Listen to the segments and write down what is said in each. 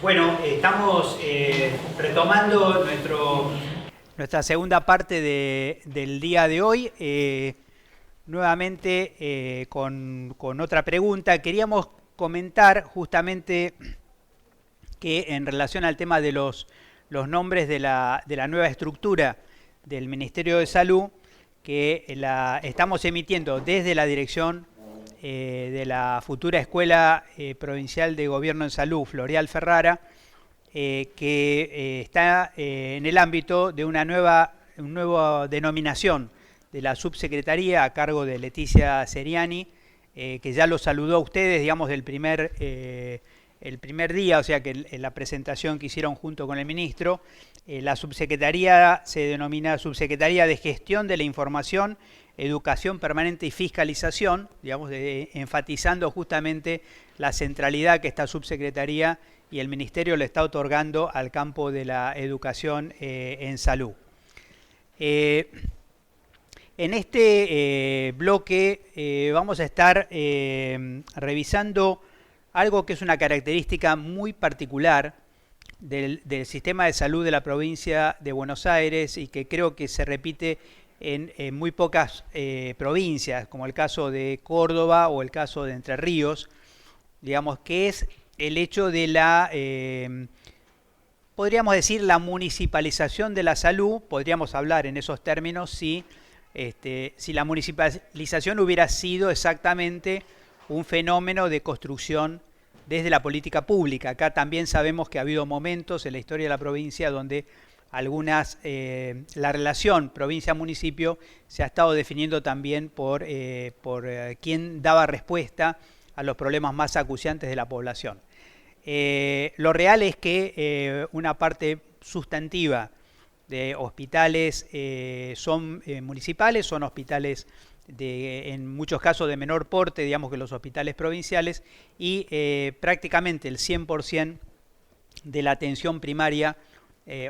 Bueno, estamos retomando nuestra segunda parte del día de hoy, nuevamente con otra pregunta. Queríamos comentar justamente que en relación al tema de los nombres de la nueva estructura del Ministerio de Salud, que la estamos emitiendo desde la dirección de la futura Escuela Provincial de Gobierno en Salud, Floreal Ferrara, que está en el ámbito de una nueva denominación de la subsecretaría a cargo de Leticia Seriani, que ya los saludó a ustedes, digamos, el primer día, o sea que en la presentación que hicieron junto con el ministro. La subsecretaría se denomina Subsecretaría de Gestión de la Información, Educación Permanente y Fiscalización, digamos, enfatizando justamente la centralidad que esta subsecretaría y el ministerio le está otorgando al campo de la educación en salud. En este bloque vamos a estar revisando algo que es una característica muy particular del sistema de salud de la provincia de Buenos Aires y que creo que se repite en muy pocas provincias, como el caso de Córdoba o el caso de Entre Ríos, digamos, que es el hecho de podríamos decir, la municipalización de la salud. Podríamos hablar en esos términos si la municipalización hubiera sido exactamente un fenómeno de construcción desde la política pública. Acá también sabemos que ha habido momentos en la historia de la provincia donde la relación provincia-municipio se ha estado definiendo también por quién daba respuesta a los problemas más acuciantes de la población. Lo real es que una parte sustantiva de hospitales son municipales, son hospitales en muchos casos de menor porte, digamos, que los hospitales provinciales, y prácticamente el 100% de la atención primaria,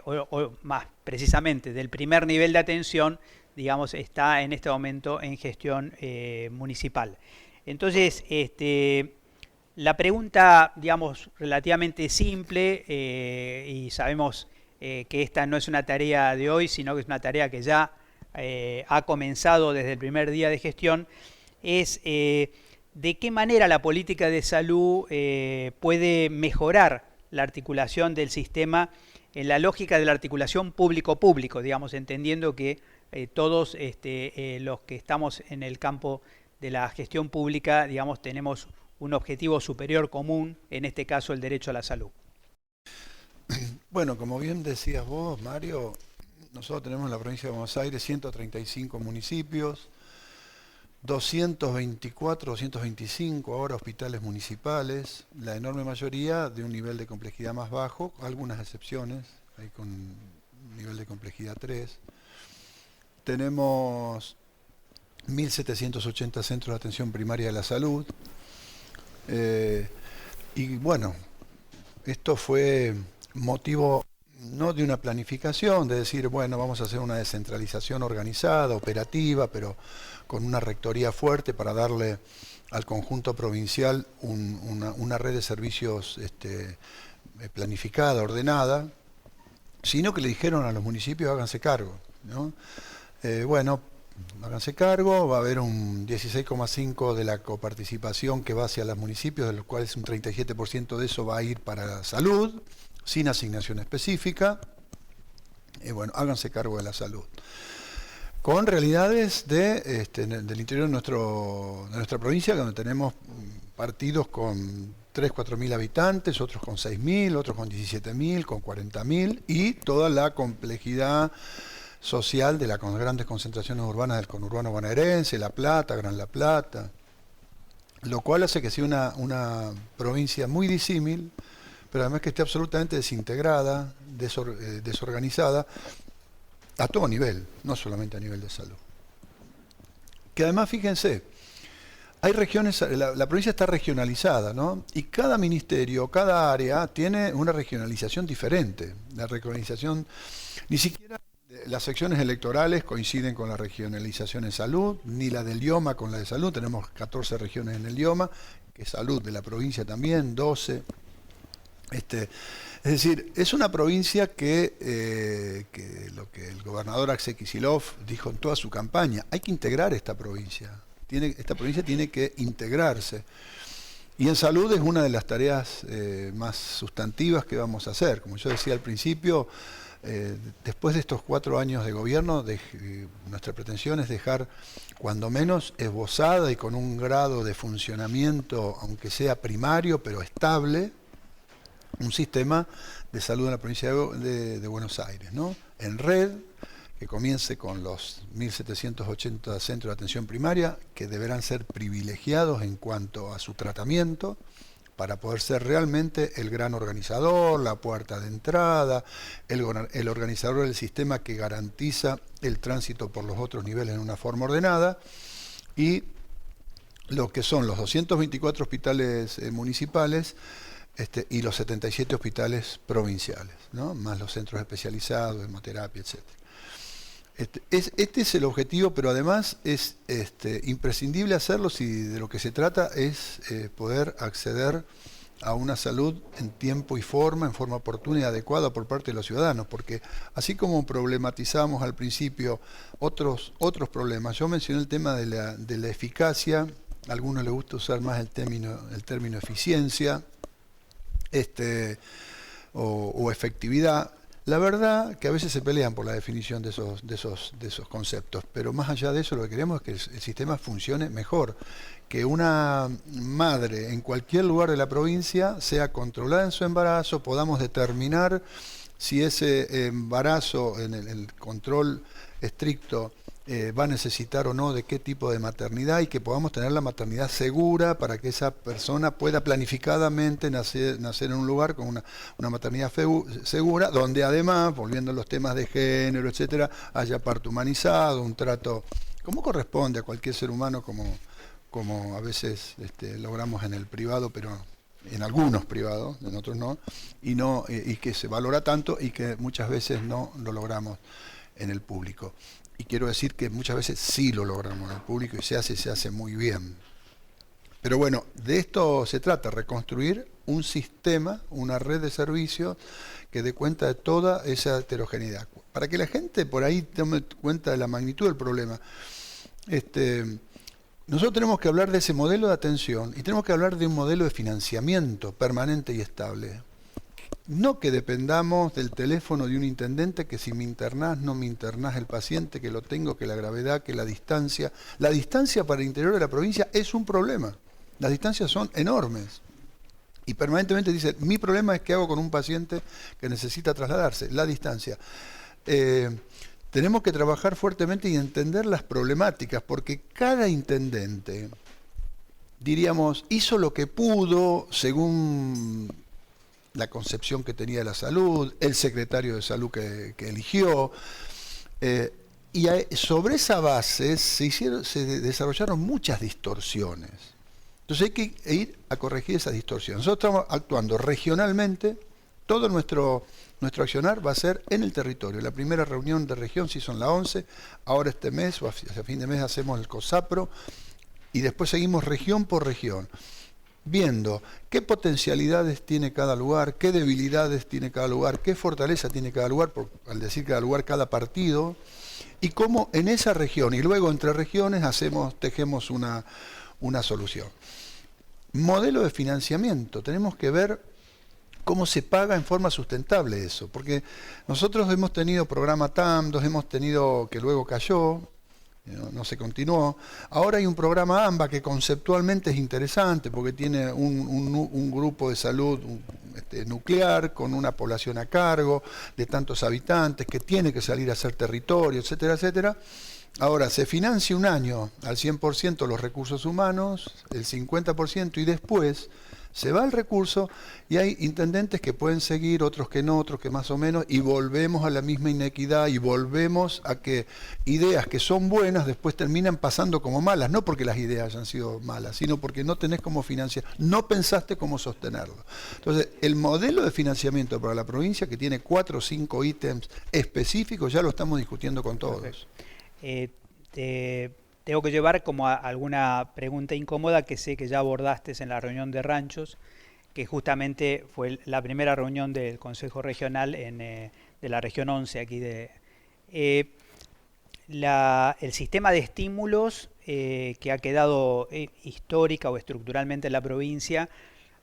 o más precisamente del primer nivel de atención, digamos, está en este momento en gestión municipal. Entonces, la pregunta, digamos, relativamente simple, y sabemos que esta no es una tarea de hoy, sino que es una tarea que ya ha comenzado desde el primer día de gestión, es de qué manera la política de salud puede mejorar la articulación del sistema en la lógica de la articulación público-público, digamos, entendiendo que todos los que estamos en el campo de la gestión pública, digamos, tenemos un objetivo superior común, en este caso el derecho a la salud. Bueno, como bien decías vos, Mario, nosotros tenemos en la provincia de Buenos Aires 135 municipios, 224, 225 ahora hospitales municipales, la enorme mayoría de un nivel de complejidad más bajo, algunas excepciones, hay con nivel de complejidad 3. Tenemos 1.780 centros de atención primaria de la salud. Y bueno, esto fue motivo no de una planificación, de decir, bueno, vamos a hacer una descentralización organizada, operativa, pero con una rectoría fuerte para darle al conjunto provincial una red de servicios planificada, ordenada, sino que le dijeron a los municipios, háganse cargo, ¿no? Bueno, háganse cargo, va a haber un 16,5% de la coparticipación que va hacia los municipios, de los cuales un 37% de eso va a ir para la salud, sin asignación específica. Bueno, háganse cargo de la salud. Con realidades del interior de nuestra provincia, donde tenemos partidos con 3.000-4.000 habitantes, otros con 6.000, otros con 17.000, con 40.000, y toda la complejidad social de las grandes concentraciones urbanas del conurbano bonaerense, La Plata, Gran La Plata, lo cual hace que sea una provincia muy disímil, pero además que esté absolutamente desintegrada, desorganizada, a todo nivel, no solamente a nivel de salud. Que además, fíjense, hay regiones, la provincia está regionalizada, ¿no? Y cada ministerio, cada área tiene una regionalización diferente. La regionalización, ni siquiera las secciones electorales coinciden con la regionalización en salud, ni la del IOMA con la de salud. Tenemos 14 regiones en el IOMA, que es salud de la provincia también, 12. Es decir, es una provincia que lo que el gobernador Axel Kicillof dijo en toda su campaña, hay que integrar esta provincia. Esta provincia tiene que integrarse. Y en salud es una de las tareas más sustantivas que vamos a hacer. Como yo decía al principio, después de estos 4 años de gobierno, nuestra pretensión es dejar, cuando menos, esbozada y con un grado de funcionamiento, aunque sea primario, pero estable, un sistema de salud en la provincia de Buenos Aires, ¿no? En red, que comience con los 1.780 centros de atención primaria, que deberán ser privilegiados en cuanto a su tratamiento, para poder ser realmente el gran organizador, la puerta de entrada, el organizador del sistema que garantiza el tránsito por los otros niveles en una forma ordenada, y lo que son los 224 hospitales municipales, y los 77 hospitales provinciales, ¿no? Más los centros especializados, hemoterapia, etc. Este es el objetivo, pero además es imprescindible hacerlo si de lo que se trata es poder acceder a una salud en tiempo y en forma oportuna y adecuada por parte de los ciudadanos, porque así como problematizamos al principio otros problemas, yo mencioné el tema de la eficacia, a algunos les gusta usar más el término eficiencia, o efectividad. La verdad que a veces se pelean por la definición de esos conceptos, pero más allá de eso lo que queremos es que el sistema funcione mejor, que una madre en cualquier lugar de la provincia sea controlada en su embarazo, podamos determinar si ese embarazo en el control estricto va a necesitar o no de qué tipo de maternidad, y que podamos tener la maternidad segura para que esa persona pueda planificadamente nacer en un lugar con una maternidad segura, donde además, volviendo a los temas de género, etcétera, haya parto humanizado, un trato como corresponde a cualquier ser humano, como a veces logramos en el privado, pero en algunos privados, en otros no, y que se valora tanto y que muchas veces no lo logramos en el público. Y quiero decir que muchas veces sí lo logramos en el público y se hace muy bien. Pero bueno, de esto se trata, reconstruir un sistema, una red de servicios que dé cuenta de toda esa heterogeneidad. Para que la gente por ahí tome cuenta de la magnitud del problema. Nosotros tenemos que hablar de ese modelo de atención y tenemos que hablar de un modelo de financiamiento permanente y estable. No que dependamos del teléfono de un intendente, que si me internás, no me internás el paciente, que lo tengo, que la gravedad, que la distancia. La distancia para el interior de la provincia es un problema. Las distancias son enormes. Y permanentemente dicen, mi problema es qué hago con un paciente que necesita trasladarse. La distancia. Tenemos que trabajar fuertemente y entender las problemáticas, porque cada intendente, diríamos, hizo lo que pudo según la concepción que tenía de la salud, el secretario de salud que eligió, y sobre esa base se desarrollaron muchas distorsiones. Entonces hay que ir a corregir esas distorsiones. Nosotros estamos actuando regionalmente, todo nuestro accionar va a ser en el territorio. La primera reunión de región se hizo en la 11, ahora este mes, o hacia fin de mes, hacemos el COSAPRO, y después seguimos región por región, viendo qué potencialidades tiene cada lugar, qué debilidades tiene cada lugar, qué fortaleza tiene cada lugar, al decir cada lugar, cada partido, y cómo en esa región, y luego entre regiones, tejemos una solución. Modelo de financiamiento, tenemos que ver cómo se paga en forma sustentable eso, porque nosotros hemos tenido programa TAM2, hemos tenido, que luego cayó, no se continuó. Ahora hay un programa AMBA que conceptualmente es interesante porque tiene un grupo de salud nuclear con una población a cargo de tantos habitantes que tiene que salir a hacer territorio, etcétera, etcétera. Ahora, se financia un año al 100% los recursos humanos, el 50%, y después se va el recurso y hay intendentes que pueden seguir, otros que no, otros que más o menos, y volvemos a la misma inequidad y volvemos a que ideas que son buenas después terminan pasando como malas, no porque las ideas hayan sido malas, sino porque no tenés cómo financiar, no pensaste cómo sostenerlo. Entonces, el modelo de financiamiento para la provincia, que tiene 4 o 5 ítems específicos, ya lo estamos discutiendo con todos. Tengo que llevar como a alguna pregunta incómoda que sé que ya abordaste en la reunión de ranchos, que justamente fue la primera reunión del Consejo Regional de la región 11 aquí el sistema de estímulos que ha quedado histórica o estructuralmente en la provincia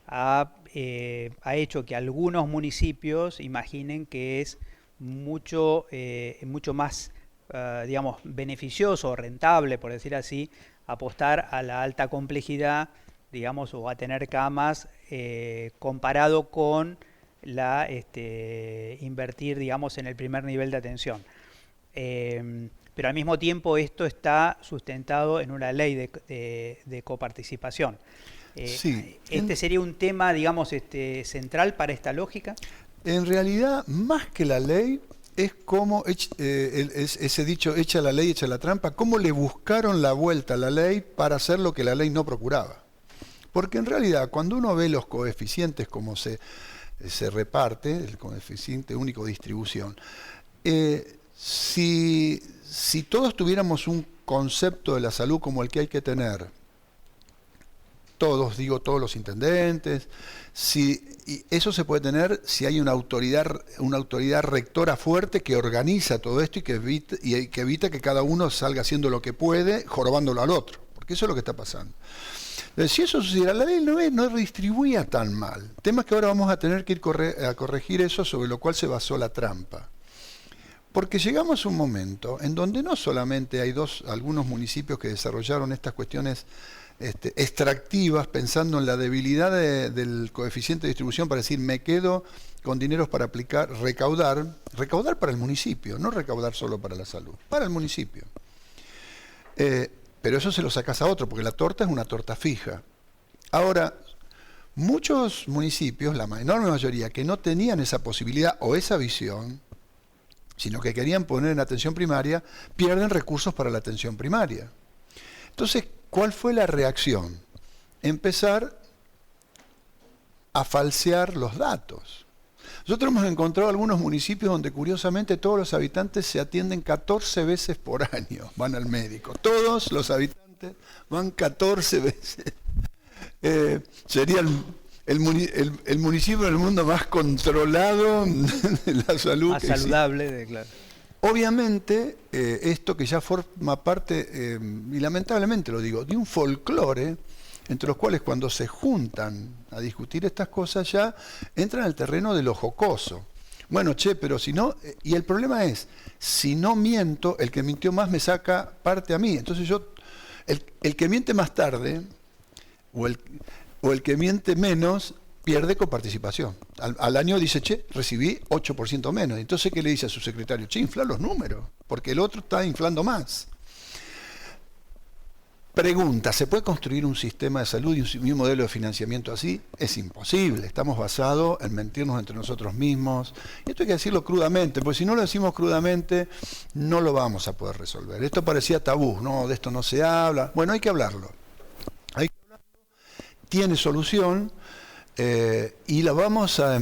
ha hecho que algunos municipios imaginen que es mucho más, digamos, beneficioso o rentable, por decir así, apostar a la alta complejidad, digamos, o a tener camas comparado con invertir, digamos, en el primer nivel de atención. Pero al mismo tiempo esto está sustentado en una ley de coparticipación. Sí. ¿Este sería un tema, digamos, central para esta lógica? En realidad, más que la ley, es como ese dicho, echa la ley, echa la trampa, cómo le buscaron la vuelta a la ley para hacer lo que la ley no procuraba. Porque en realidad, cuando uno ve los coeficientes, como se reparte, el coeficiente único de distribución, si todos tuviéramos un concepto de la salud como el que hay que tener, todos los intendentes, y eso se puede tener si hay una autoridad rectora fuerte que organiza todo esto y que evita que cada uno salga haciendo lo que puede, jorobándolo al otro, porque eso es lo que está pasando. Entonces, si eso sucediera, la ley no redistribuía tan mal. El tema es que ahora vamos a tener que ir a corregir eso, sobre lo cual se basó la trampa. Porque llegamos a un momento en donde no solamente hay algunos municipios que desarrollaron estas cuestiones extractivas, pensando en la debilidad del coeficiente de distribución para decir, me quedo con dineros para recaudar para el municipio, no recaudar solo para la salud, para el municipio. Pero eso se lo sacas a otro, porque la torta es una torta fija. Ahora, muchos municipios, la enorme mayoría, que no tenían esa posibilidad o esa visión, sino que querían poner en atención primaria, pierden recursos para la atención primaria. Entonces, ¿cuál fue la reacción? Empezar a falsear los datos. Nosotros hemos encontrado algunos municipios donde curiosamente todos los habitantes se atienden 14 veces por año, van al médico. Todos los habitantes van 14 veces. Sería el municipio del mundo más controlado de la salud. Más saludable, claro. Obviamente, esto que ya forma parte, y lamentablemente lo digo, de un folclore, entre los cuales cuando se juntan a discutir estas cosas ya entran al terreno de lo jocoso. Bueno, pero si no, y el problema es, si no miento, el que mintió más me saca parte a mí. Entonces el que miente más tarde, o el que miente menos, pierde coparticipación. Al año dice, recibí 8% menos. Entonces, ¿qué le dice a su secretario? Infla los números, porque el otro está inflando más. Pregunta, ¿se puede construir un sistema de salud y un modelo de financiamiento así? Es imposible. Estamos basados en mentirnos entre nosotros mismos. Y esto hay que decirlo crudamente, porque si no lo decimos crudamente, no lo vamos a poder resolver. Esto parecía tabú, ¿no? De esto no se habla. Bueno, hay que hablarlo. Tiene solución y la vamos a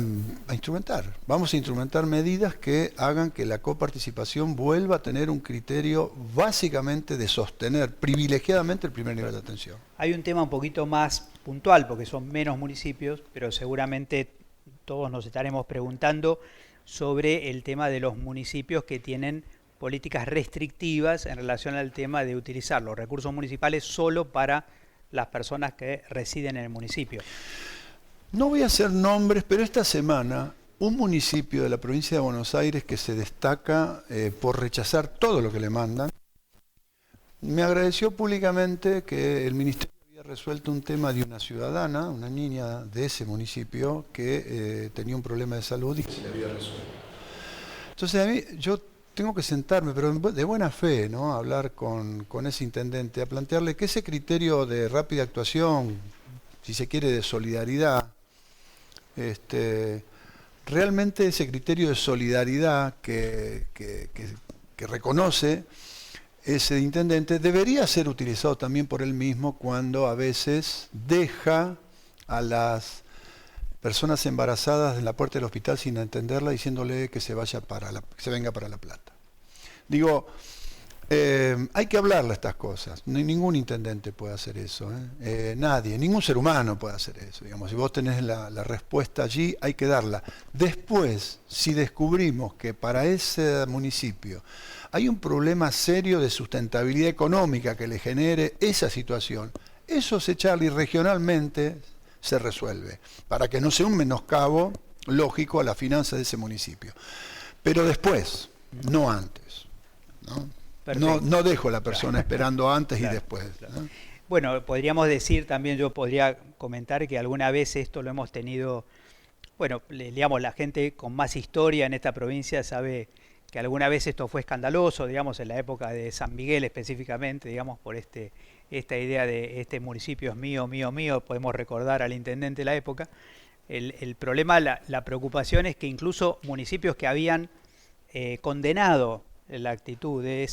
instrumentar. Vamos a instrumentar medidas que hagan que la coparticipación vuelva a tener un criterio básicamente de sostener privilegiadamente el primer nivel de atención. Hay un tema un poquito más puntual, porque son menos municipios, pero seguramente todos nos estaremos preguntando sobre el tema de los municipios que tienen políticas restrictivas en relación al tema de utilizar los recursos municipales solo para las personas que residen en el municipio. No voy a hacer nombres, pero esta semana un municipio de la provincia de Buenos Aires que se destaca por rechazar todo lo que le mandan, me agradeció públicamente que el ministerio había resuelto un tema de una ciudadana, una niña de ese municipio que tenía un problema de salud y que se le había resuelto. Entonces a mí, yo tengo que sentarme, pero de buena fe, ¿no? A hablar con ese intendente, a plantearle que ese criterio de rápida actuación, si se quiere de solidaridad, realmente ese criterio de solidaridad que reconoce ese intendente debería ser utilizado también por él mismo cuando a veces deja a las personas embarazadas en la puerta del hospital sin entenderla, diciéndole que se venga para La Plata. Digo, Hay que hablarle estas cosas. Ningún intendente puede hacer eso. Nadie, ningún ser humano puede hacer eso. Digamos, si vos tenés la respuesta allí, hay que darla. Después, si descubrimos que para ese municipio hay un problema serio de sustentabilidad económica que le genere esa situación, eso se charla y regionalmente se resuelve, para que no sea un menoscabo lógico a la finanza de ese municipio. Pero después, no antes, ¿no? No dejo a la persona esperando antes y después. ¿No? Bueno, podríamos decir también, yo podría comentar que alguna vez esto lo hemos tenido, bueno, digamos, la gente con más historia en esta provincia sabe que alguna vez esto fue escandaloso, digamos, en la época de San Miguel específicamente, digamos, por esta idea de este municipio es mío, mío, mío, podemos recordar al intendente de la época. El problema, la preocupación es que incluso municipios que habían condenado la actitud de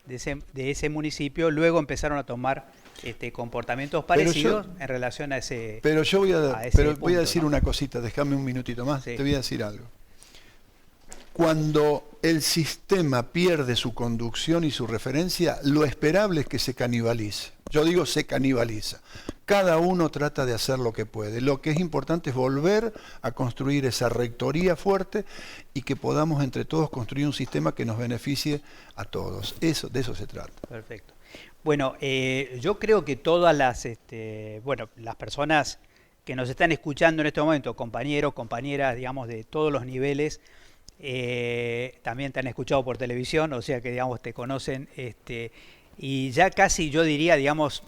ese municipio, luego empezaron a tomar comportamientos parecidos en relación a ese Pero yo voy a decir, ¿no?, una cosita, déjame un minutito más, sí. Te voy a decir algo. Cuando el sistema pierde su conducción y su referencia, lo esperable es que se canibalice. Yo digo se canibaliza. Cada uno trata de hacer lo que puede. Lo que es importante es volver a construir esa rectoría fuerte y que podamos entre todos construir un sistema que nos beneficie a todos. De eso se trata. Perfecto. Bueno, yo creo que todas las personas que nos están escuchando en este momento, compañeros, compañeras, digamos, de todos los niveles, también te han escuchado por televisión, o sea que, digamos, te conocen, y ya casi yo diría, digamos,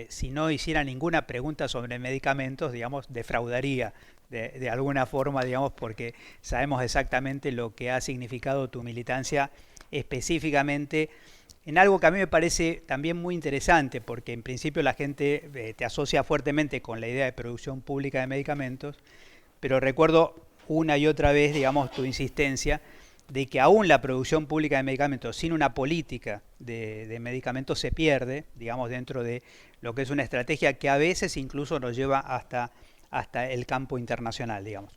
si no hiciera ninguna pregunta sobre medicamentos, digamos, defraudaría de alguna forma, digamos, porque sabemos exactamente lo que ha significado tu militancia específicamente en algo que a mí me parece también muy interesante, porque en principio la gente te asocia fuertemente con la idea de producción pública de medicamentos, pero recuerdo una y otra vez, digamos, tu insistencia de que aún la producción pública de medicamentos sin una política de medicamentos se pierde, digamos, dentro de lo que es una estrategia que a veces incluso nos lleva hasta el campo internacional, digamos.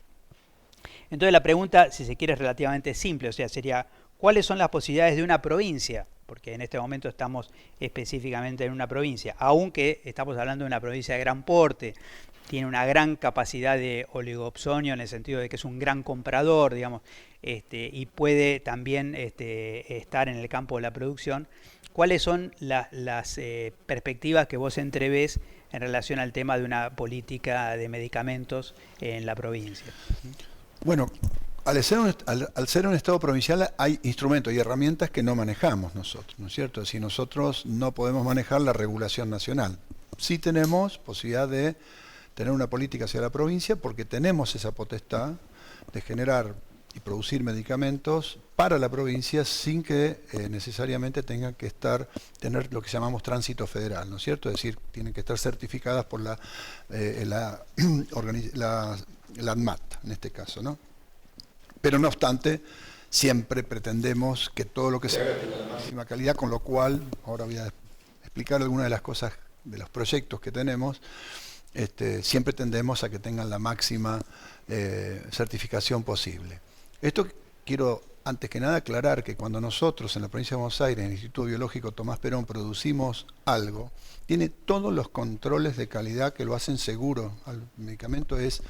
Entonces la pregunta, si se quiere, es relativamente simple, o sea, sería, ¿cuáles son las posibilidades de una provincia? Porque en este momento estamos específicamente en una provincia, aunque estamos hablando de una provincia de gran porte, tiene una gran capacidad de oligopsonio en el sentido de que es un gran comprador, digamos, y puede también estar en el campo de la producción. ¿Cuáles son las perspectivas que vos entrevés en relación al tema de una política de medicamentos en la provincia? Bueno, al ser un Estado provincial hay instrumentos y herramientas que no manejamos nosotros, ¿no es cierto? Es decir, nosotros no podemos manejar la regulación nacional. Sí tenemos posibilidad de tener una política hacia la provincia porque tenemos esa potestad de generar y producir medicamentos para la provincia sin que necesariamente tengan que tener lo que llamamos tránsito federal, ¿no es cierto? Es decir, tienen que estar certificadas por la ANMAT, en este caso, ¿no? Pero no obstante, siempre pretendemos que todo lo que se haga tenga la máxima calidad, con lo cual, ahora voy a explicar algunas de las cosas, de los proyectos que tenemos, siempre tendemos a que tengan la máxima certificación posible. Esto quiero, antes que nada, aclarar que cuando nosotros en la provincia de Buenos Aires, en el Instituto Biológico Tomás Perón, producimos algo, tiene todos los controles de calidad que lo hacen seguro. El medicamento es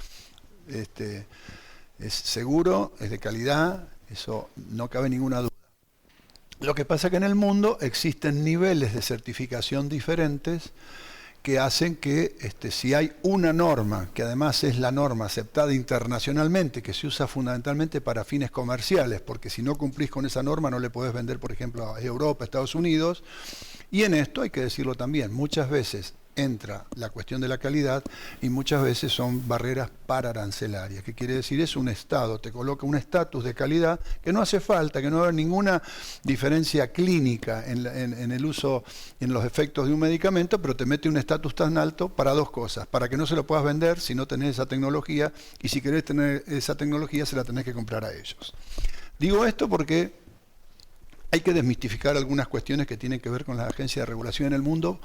seguro, es de calidad, eso no cabe ninguna duda. Lo que pasa es que en el mundo existen niveles de certificación diferentes que hacen que si hay una norma, que además es la norma aceptada internacionalmente, que se usa fundamentalmente para fines comerciales, porque si no cumplís con esa norma no le podés vender, por ejemplo, a Europa, Estados Unidos, y en esto hay que decirlo también, muchas veces entra la cuestión de la calidad y muchas veces son barreras pararancelarias. ¿Qué quiere decir? Es un Estado, te coloca un estatus de calidad que no hace falta, que no va a haber ninguna diferencia clínica en el uso, en los efectos de un medicamento, pero te mete un estatus tan alto para dos cosas, para que no se lo puedas vender si no tenés esa tecnología, y si querés tener esa tecnología se la tenés que comprar a ellos. Digo esto porque hay que desmistificar algunas cuestiones que tienen que ver con las agencias de regulación en el mundo,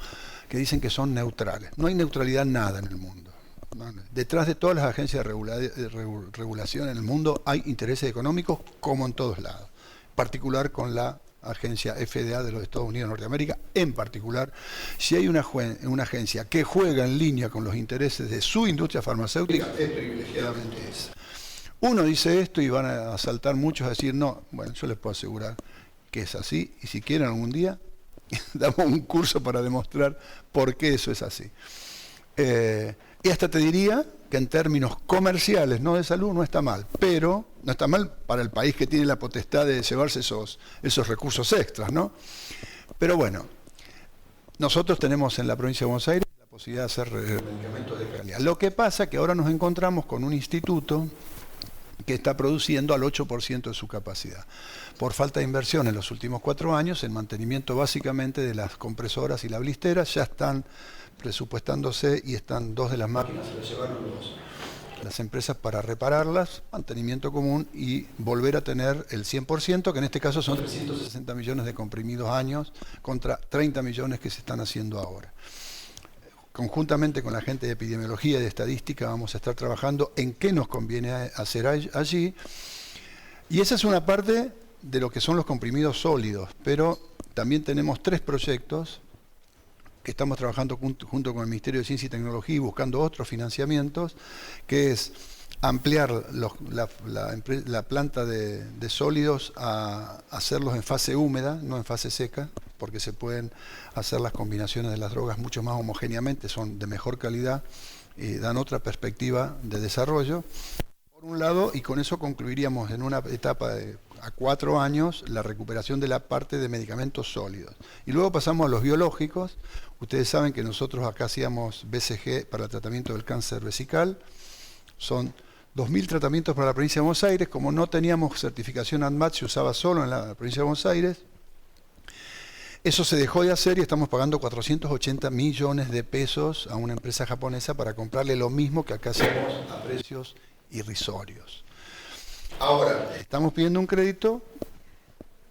que dicen que son neutrales. No hay neutralidad nada en el mundo. Detrás de todas las agencias de regulación en el mundo hay intereses económicos, como en todos lados, en particular con la agencia FDA de los Estados Unidos de Norteamérica en particular, si hay una agencia que juega en línea con los intereses de su industria farmacéutica, es privilegiadamente esa. Uno dice esto y van a saltar muchos a decir, no, bueno, yo les puedo asegurar que es así, y si quieren algún día, damos un curso para demostrar por qué eso es así. Y hasta te diría que en términos comerciales, no de salud, no está mal, pero no está mal para el país que tiene la potestad de llevarse esos recursos extras, ¿no? Pero bueno, nosotros tenemos en la provincia de Buenos Aires la posibilidad de hacer medicamentos de calidad. Lo que pasa es que ahora nos encontramos con un instituto que está produciendo al 8% de su capacidad. Por falta de inversión en los últimos 4 años, el mantenimiento básicamente de las compresoras y la blisteras ya están presupuestándose y están 2 de las máquinas, se las llevaron las empresas para repararlas, mantenimiento común y volver a tener el 100%, que en este caso son 360 millones de comprimidos años contra 30 millones que se están haciendo ahora. Conjuntamente con la gente de epidemiología y de estadística vamos a estar trabajando en qué nos conviene hacer allí. Y esa es una parte de lo que son los comprimidos sólidos, pero también tenemos 3 proyectos que estamos trabajando junto con el Ministerio de Ciencia y Tecnología y buscando otros financiamientos, que es ampliar la planta de sólidos a hacerlos en fase húmeda, no en fase seca, porque se pueden hacer las combinaciones de las drogas mucho más homogéneamente, son de mejor calidad y dan otra perspectiva de desarrollo. Por un lado, y con eso concluiríamos en una etapa de a 4 años la recuperación de la parte de medicamentos sólidos. Y luego pasamos a los biológicos. Ustedes saben que nosotros acá hacíamos BCG para el tratamiento del cáncer vesical. Son 2.000 tratamientos para la provincia de Buenos Aires. Como no teníamos certificación ANMAT, se usaba solo en la provincia de Buenos Aires. Eso se dejó de hacer y estamos pagando 480 millones de pesos a una empresa japonesa para comprarle lo mismo que acá hacemos a precios irrisorios. Ahora, estamos pidiendo un crédito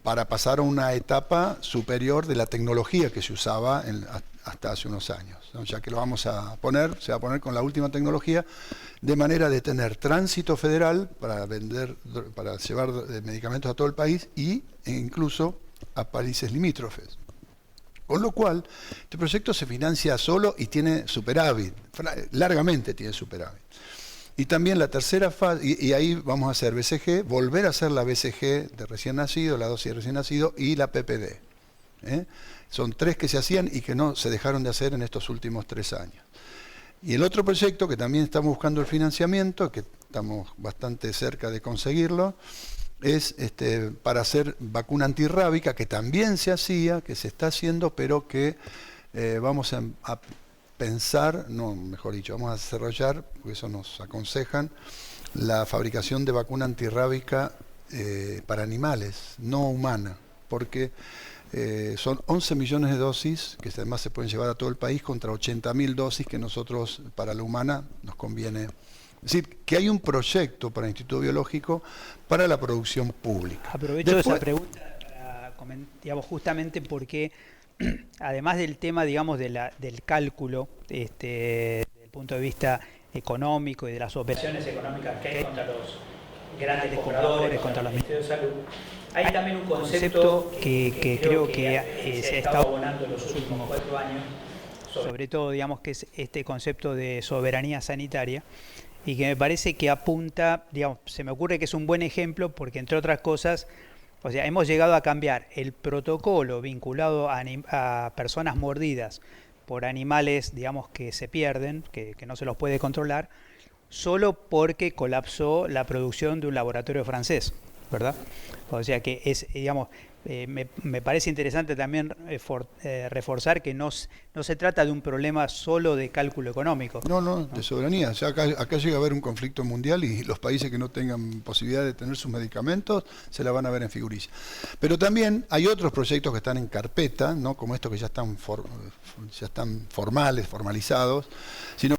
para pasar a una etapa superior de la tecnología que se usaba hasta hace unos años, ¿no? Ya que lo vamos a poner, se va a poner con la última tecnología, de manera de tener tránsito federal para llevar medicamentos a todo el país e incluso a países limítrofes. Con lo cual, este proyecto se financia solo y tiene superávit, largamente tiene superávit. Y también la tercera fase, y ahí vamos a hacer BCG, volver a hacer la BCG de recién nacido, la dosis de recién nacido y la PPD. Son 3 que se hacían y que no se dejaron de hacer en estos últimos 3 años. Y el otro proyecto que también estamos buscando el financiamiento, que estamos bastante cerca de conseguirlo, es para hacer vacuna antirrábica, que también se hacía, que se está haciendo, pero que vamos a pensar, no, mejor dicho, vamos a desarrollar, porque eso nos aconsejan, la fabricación de vacuna antirrábica para animales, no humana, porque son 11 millones de dosis que además se pueden llevar a todo el país contra 80.000 dosis que nosotros para la humana nos conviene. Es decir, que hay un proyecto para el Instituto Biológico para la producción pública. Aprovecho esa pregunta para comentar, justamente porque además del tema, digamos, del cálculo, desde el punto de vista económico y de las operaciones económicas que hay contra los grandes compradores, contra los ministerios de salud, hay también un concepto que creo que se ha estado abonando en los últimos 4 años, sobre todo, digamos, que es este concepto de soberanía sanitaria, y que me parece que apunta, digamos, se me ocurre que es un buen ejemplo porque, entre otras cosas, o sea, hemos llegado a cambiar el protocolo vinculado a personas mordidas por animales, digamos, que se pierden, que no se los puede controlar, solo porque colapsó la producción de un laboratorio francés, ¿verdad? O sea que es, digamos, me parece interesante también reforzar que no se trata de un problema solo de cálculo económico. No, de soberanía. O sea, acá llega a haber un conflicto mundial y los países que no tengan posibilidad de tener sus medicamentos se la van a ver en figurilla. Pero también hay otros proyectos que están en carpeta, ¿no? Como estos que ya están formalizados, sino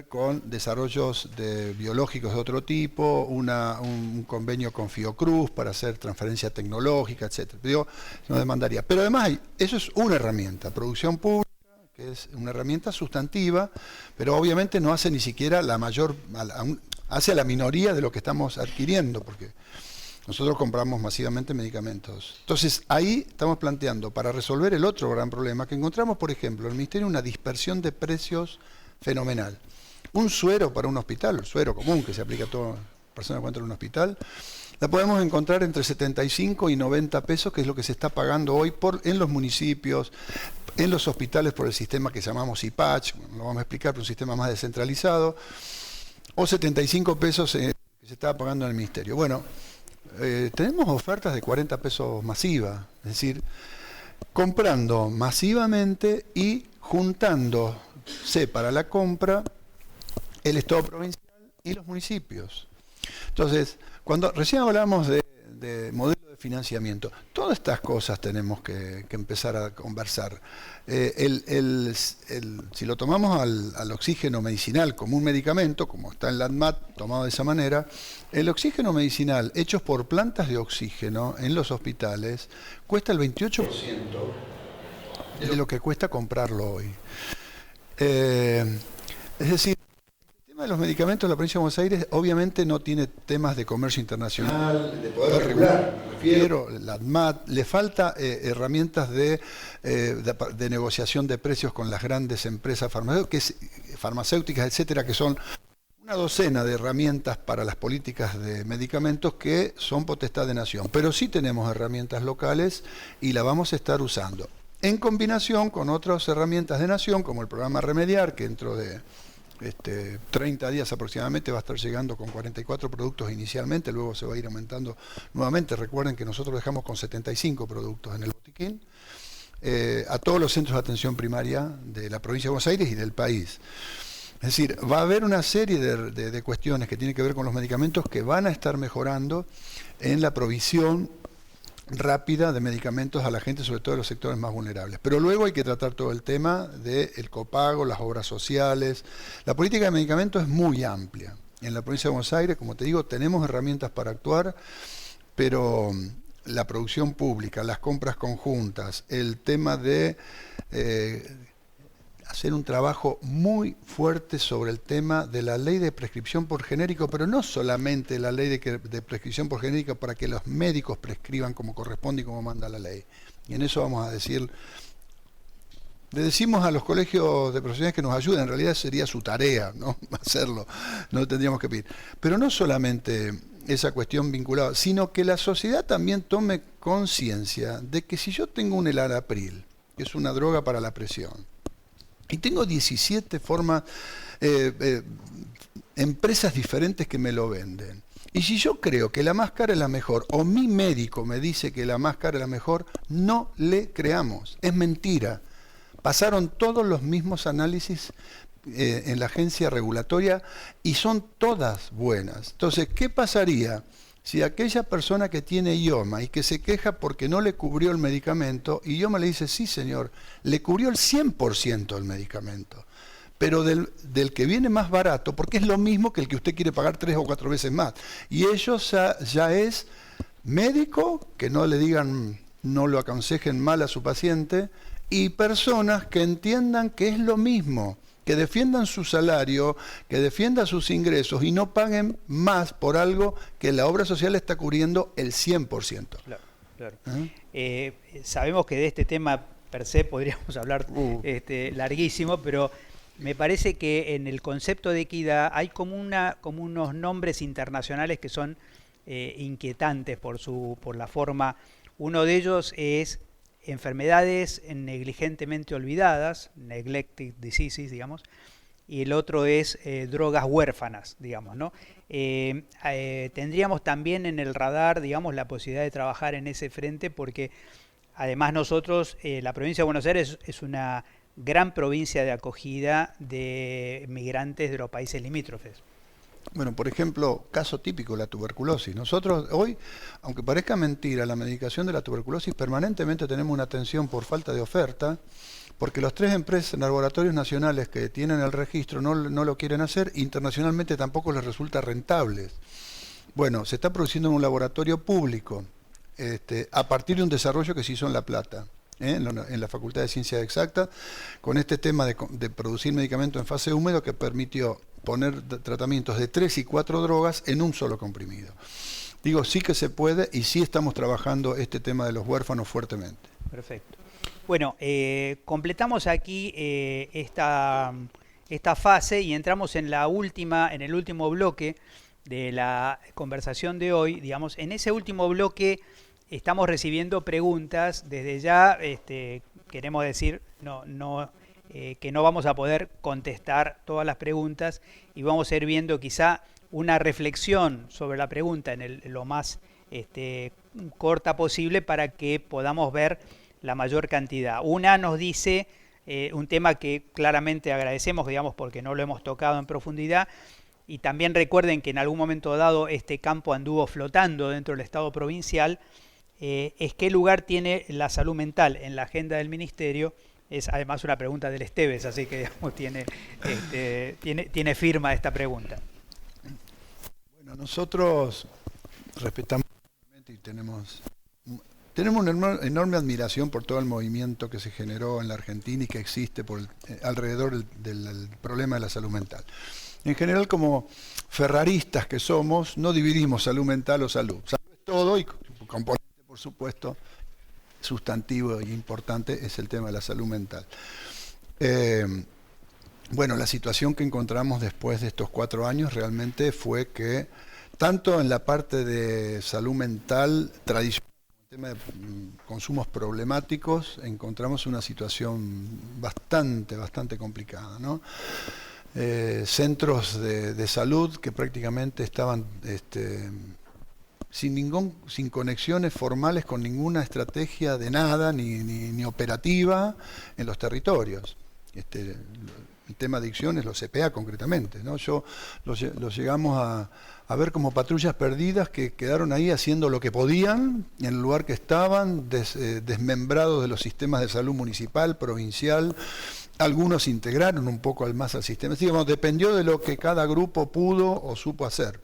con desarrollos biológicos de otro tipo, un convenio con Fiocruz para hacer transferencia tecnológica, etc. Digo, nos demandaría. Pero además, eso es una herramienta, producción pública, que es una herramienta sustantiva, pero obviamente no hace ni siquiera hace a la minoría de lo que estamos adquiriendo, porque Nosotros compramos masivamente medicamentos. Entonces, ahí estamos planteando, para resolver el otro gran problema, que encontramos, por ejemplo, en el Ministerio una dispersión de precios fenomenal. Un suero para un hospital, el suero común que se aplica a toda persona que encuentra en un hospital, la podemos encontrar entre 75 y 90 pesos, que es lo que se está pagando hoy en los municipios, en los hospitales por el sistema que llamamos IPACH, lo vamos a explicar, pero un sistema más descentralizado, o 75 pesos que se está pagando en el Ministerio. Bueno, tenemos ofertas de 40 pesos masiva, es decir, comprando masivamente y juntándose para la compra el Estado provincial y los municipios. Entonces, cuando recién hablamos de modelo de financiamiento, todas estas cosas tenemos que empezar a conversar. Si lo tomamos al oxígeno medicinal como un medicamento, como está en la ANMAT tomado de esa manera, el oxígeno medicinal hechos por plantas de oxígeno en los hospitales cuesta el 28% de lo que cuesta comprarlo hoy. Es decir, de los medicamentos de la provincia de Buenos Aires obviamente no tiene temas de comercio internacional, de poder regular, me refiero, la ANMAT, le falta herramientas de negociación de precios con las grandes empresas farmacéuticas, etcétera, que son una docena de herramientas para las políticas de medicamentos que son potestad de nación, pero sí tenemos herramientas locales y la vamos a estar usando, en combinación con otras herramientas de nación, como el programa Remediar, que dentro de 30 días aproximadamente va a estar llegando con 44 productos inicialmente, luego se va a ir aumentando nuevamente. Recuerden que nosotros dejamos con 75 productos en el botiquín, a todos los centros de atención primaria de la provincia de Buenos Aires y del país. Es decir, va a haber una serie de cuestiones que tienen que ver con los medicamentos que van a estar mejorando en la provisión rápida de medicamentos a la gente, sobre todo en los sectores más vulnerables. Pero luego hay que tratar todo el tema del copago, las obras sociales. La política de medicamentos es muy amplia. En la provincia de Buenos Aires, como te digo, tenemos herramientas para actuar, pero la producción pública, las compras conjuntas, el tema de hacer un trabajo muy fuerte sobre el tema de la ley de prescripción por genérico, pero no solamente la ley de prescripción por genérico para que los médicos prescriban como corresponde y como manda la ley. Y en eso vamos a decir, le decimos a los colegios de profesionales que nos ayuden, en realidad sería su tarea, ¿no? Hacerlo, no tendríamos que pedir. Pero no solamente esa cuestión vinculada, sino que la sociedad también tome conciencia de que si yo tengo un Enalapril, que es una droga para la presión, y tengo 17 empresas diferentes que me lo venden. Y si yo creo que la más cara es la mejor, o mi médico me dice que la más cara es la mejor, no le creamos. Es mentira. Pasaron todos los mismos análisis en la agencia regulatoria y son todas buenas. Entonces, ¿qué pasaría si aquella persona que tiene IOMA y que se queja porque no le cubrió el medicamento, y IOMA le dice, sí señor, le cubrió el 100% del medicamento, pero del que viene más barato, porque es lo mismo que el que usted quiere pagar 3 o 4 veces más, y ellos ya es médico, que no le digan, no lo aconsejen mal a su paciente, y personas que entiendan que es lo mismo, que defiendan su salario, que defiendan sus ingresos y no paguen más por algo que la obra social está cubriendo el 100%. Claro, claro. Sabemos que de este tema per se podríamos hablar larguísimo, pero me parece que en el concepto de equidad hay como unos nombres internacionales que son inquietantes por la forma. Uno de ellos es enfermedades negligentemente olvidadas, neglected diseases, digamos, y el otro es drogas huérfanas, digamos, ¿no? Tendríamos también en el radar, digamos, la posibilidad de trabajar en ese frente, porque además nosotros, la provincia de Buenos Aires es una gran provincia de acogida de migrantes de los países limítrofes. Bueno, por ejemplo, caso típico, la tuberculosis. Nosotros hoy, aunque parezca mentira, la medicación de la tuberculosis permanentemente tenemos una atención por falta de oferta, porque los 3 empresas, laboratorios nacionales que tienen el registro no lo quieren hacer, internacionalmente tampoco les resulta rentable. Bueno, se está produciendo en un laboratorio público, a partir de un desarrollo que se hizo en La Plata, en la Facultad de Ciencias Exactas, con este tema de producir medicamentos en fase húmedo que permitió poner tratamientos de 3 y 4 drogas en un solo comprimido. Digo, sí que se puede y sí estamos trabajando este tema de los huérfanos fuertemente. Perfecto. Bueno, completamos aquí esta fase y entramos en en el último bloque de la conversación de hoy. Digamos, en ese último bloque estamos recibiendo preguntas. Desde ya queremos decir que no vamos a poder contestar todas las preguntas y vamos a ir viendo quizá una reflexión sobre la pregunta en lo más corta posible para que podamos ver la mayor cantidad. Una nos dice un tema que claramente agradecemos, digamos, porque no lo hemos tocado en profundidad, y también recuerden que en algún momento dado este campo anduvo flotando dentro del Estado provincial, es qué lugar tiene la salud mental en la agenda del Ministerio. Es además una pregunta del Esteves, así que digamos, tiene firma esta pregunta. Bueno, nosotros respetamos y tenemos una enorme admiración por todo el movimiento que se generó en la Argentina y que existe alrededor del problema de la salud mental. En general, como ferraristas que somos, no dividimos salud mental o salud. Salud es todo y componente, por supuesto, sustantivo y importante es el tema de la salud mental. Bueno, la situación que encontramos después de estos 4 años realmente fue que, tanto en la parte de salud mental tradicional, tema de consumos problemáticos, encontramos una situación bastante complicada, ¿no? Centros de salud que prácticamente estaban sin conexiones formales con ninguna estrategia de nada, ni operativa en los territorios. El tema de adicciones, los CPA concretamente, ¿no? Los llegamos a ver como patrullas perdidas que quedaron ahí haciendo lo que podían en el lugar que estaban, desmembrados de los sistemas de salud municipal, provincial. Algunos integraron un poco más al sistema. Digamos, dependió de lo que cada grupo pudo o supo hacer.